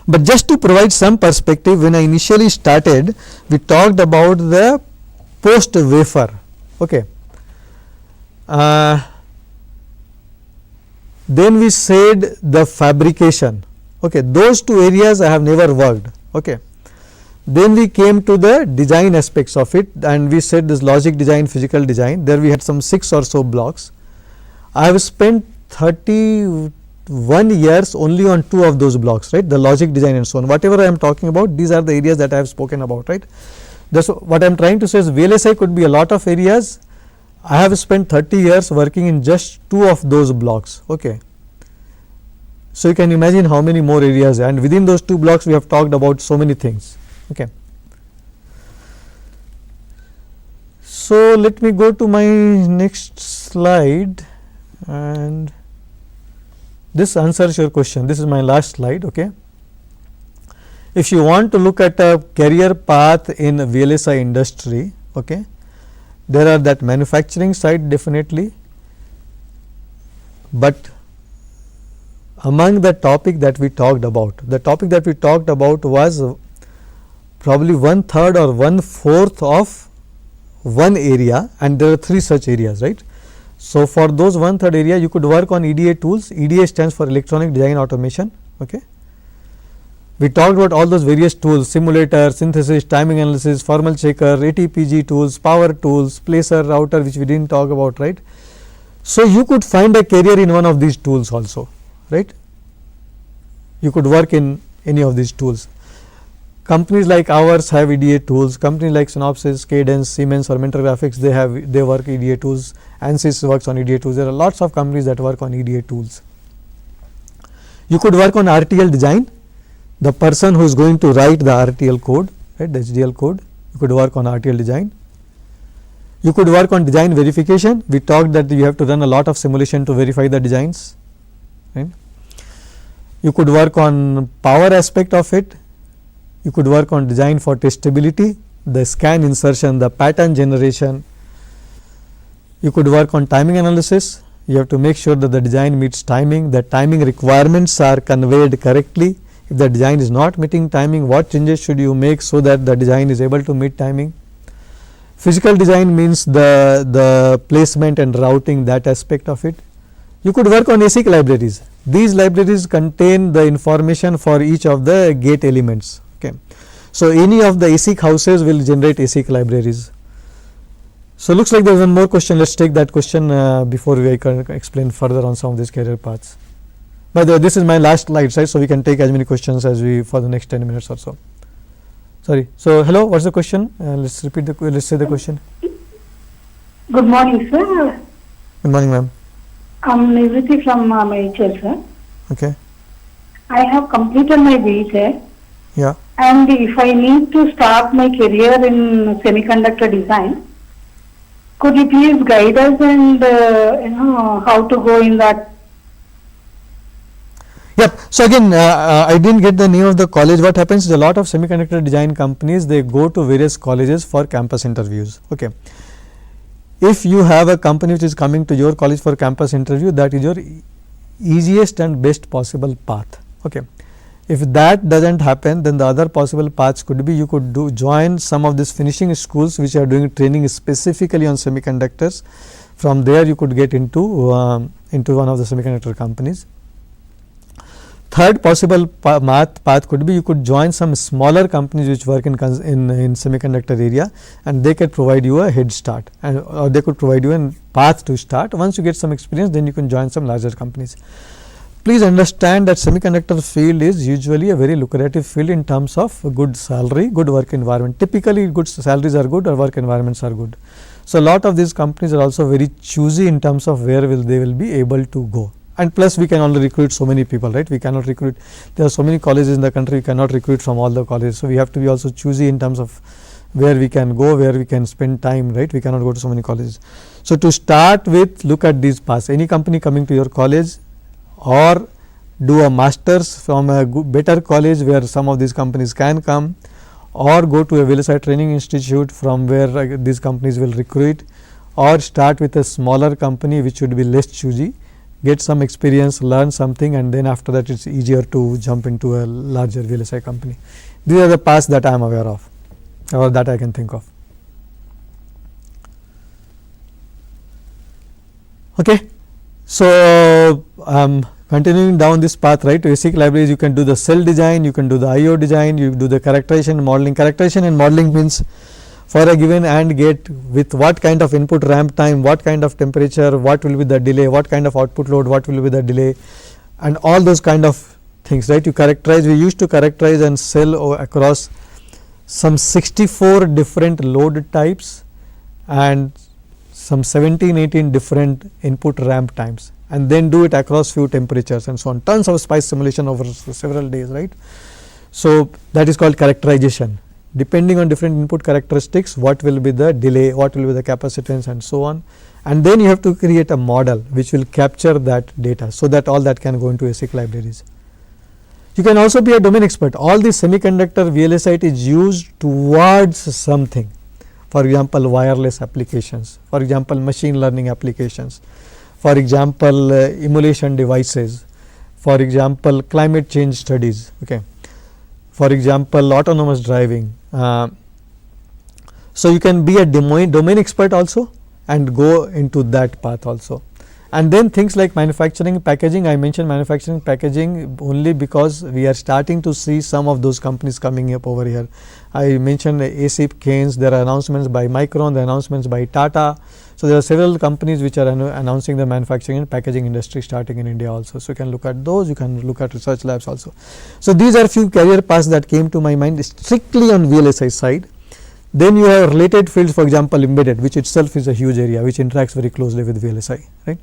but just to provide some perspective, when I initially started, we talked about the post wafer. Okay, then we said the fabrication. Okay, those two areas I have never worked. Okay, then we came to the design aspects of it, and we said this logic design, physical design. There we had some 6 or so blocks. I have spent 31 years only on 2 of those blocks, right? The logic design and so on. Whatever I am talking about, these are the areas that I have spoken about, right? That's what I am trying to say is VLSI could be a lot of areas. I have spent 30 years working in just 2 of those blocks. Okay. So you can imagine how many more areas, and within those 2 blocks we have talked about so many things. Okay. So let me go to my next slide, and this answers your question. This is my last slide. Okay. If you want to look at a career path in VLSI industry, okay, there are that manufacturing side definitely, but among the topic that we talked about, the topic that we talked about was probably 1/3 or 1/4 of one area, and there are 3 such areas, right. So for those 1/3 area, you could work on EDA tools. EDA stands for electronic design automation. Okay. We talked about all those various tools: simulator, synthesis, timing analysis, formal checker, ATPG tools, power tools, placer, router, which we didn't talk about, right. So you could find a career in one of these tools also, right. You could work in any of these tools. Companies like ours have EDA tools. Companies like Synopsys, Cadence, Siemens, or Mentor Graphics, they work EDA tools. ANSYS works on EDA tools. There are lots of companies that work on EDA tools. You could work on RTL design. The person who is going to write the RTL code, right, the HDL code, you could work on RTL design. You could work on design verification. We talked that you have to run a lot of simulation to verify the designs, right. You could work on power aspect of it. You could work on design for testability, the scan insertion, the pattern generation. You could work on timing analysis. You have to make sure that the design meets timing, the timing requirements are conveyed correctly. If the design is not meeting timing, what changes should you make so that the design is able to meet timing. Physical design means the placement and routing, that aspect of it. You could work on ASIC libraries. These libraries contain the information for each of the gate elements. Okay. So any of the ASIC houses will generate ASIC libraries. So looks like there is one more question. Let's take that question before we can explain further on some of these career paths. By the way, this is my last slide, right? So we can take as many questions as we for the next 10 minutes or so. Sorry. So hello, what's the question? Let's say the question. Good morning, sir. Good morning, ma'am. I'm Nivriti from Maychal, sir. Okay. I have completed my BTech. Yeah. And if I need to start my career in semiconductor design, could you please guide us and how to go in that? Yep. So again, I didn't get the name of the college. What happens is a lot of semiconductor design companies, they go to various colleges for campus interviews. Okay. If you have a company which is coming to your college for campus interview, that is your easiest and best possible path. Okay. If that doesn't happen, then the other possible paths could be you could join some of these finishing schools which are doing training specifically on semiconductors. From there you could get into one of the semiconductor companies. Third possible path could be you could join some smaller companies which work in semiconductor area, and they can provide you a head start, or they could provide you a path to start. Once you get some experience, then you can join some larger companies. Please understand that semiconductor field is usually a very lucrative field in terms of good salary, good work environment. Typically good salaries are good or work environments are good. So, a lot of these companies are also very choosy in terms of where they will be able to go. And plus we can only recruit so many people, right? We cannot recruit, there are so many colleges in the country, we cannot recruit from all the colleges. So, we have to be also choosy in terms of where we can go, where we can spend time, right? We cannot go to so many colleges. So, to start with, look at these paths. Any company coming to your college, or do a masters from a better college where some of these companies can come, or go to a VLSI training institute from where these companies will recruit, or start with a smaller company which would be less choosy. Get some experience, learn something, and then after that it is easier to jump into a larger VLSI company. These are the paths that I am aware of, or that I can think of. Okay. So, continuing down this path, right, to ASIC libraries, you can do the cell design, you can do the IO design, you do the characterization and modeling. Characterization and modeling means for a given AND gate with what kind of input ramp time, what kind of temperature, what will be the delay, what kind of output load, what will be the delay, and all those kind of things, right. You characterize, we used to characterize and sell across some 64 different load types and some 17-18 different input ramp times, and then do it across few temperatures and so on, tons of spice simulation over several days, right. So, that is called characterization. Depending on different input characteristics, what will be the delay, what will be the capacitance, and so on, and then you have to create a model which will capture that data, so that all that can go into ASIC libraries. You can also be a domain expert. All the semiconductor VLSI is used towards something, for example wireless applications, for example machine learning applications, for example emulation devices, for example climate change studies, okay, for example autonomous driving. So, you can be a domain expert also and go into that path also. And then things like manufacturing, packaging. I mentioned manufacturing, packaging only because we are starting to see some of those companies coming up over here. I mentioned ASIP, Keynes, there are announcements by Micron, there are announcements by Tata. So, there are several companies which are announcing the manufacturing and packaging industry starting in India also. So, you can look at those, you can look at research labs also. So, these are few career paths that came to my mind strictly on VLSI side. Then you have related fields, for example embedded, which itself is a huge area which interacts very closely with VLSI, right.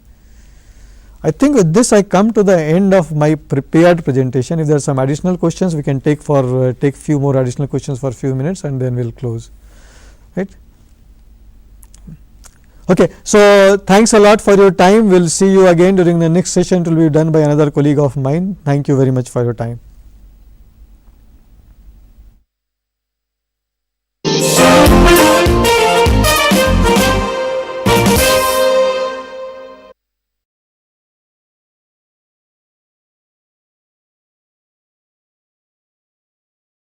I think with this I come to the end of my prepared presentation. If there are some additional questions, we can take few more additional questions for few minutes, and then we will close, right. Okay. So, thanks a lot for your time. We will see you again during the next session. It will be done by another colleague of mine. Thank you very much for your time.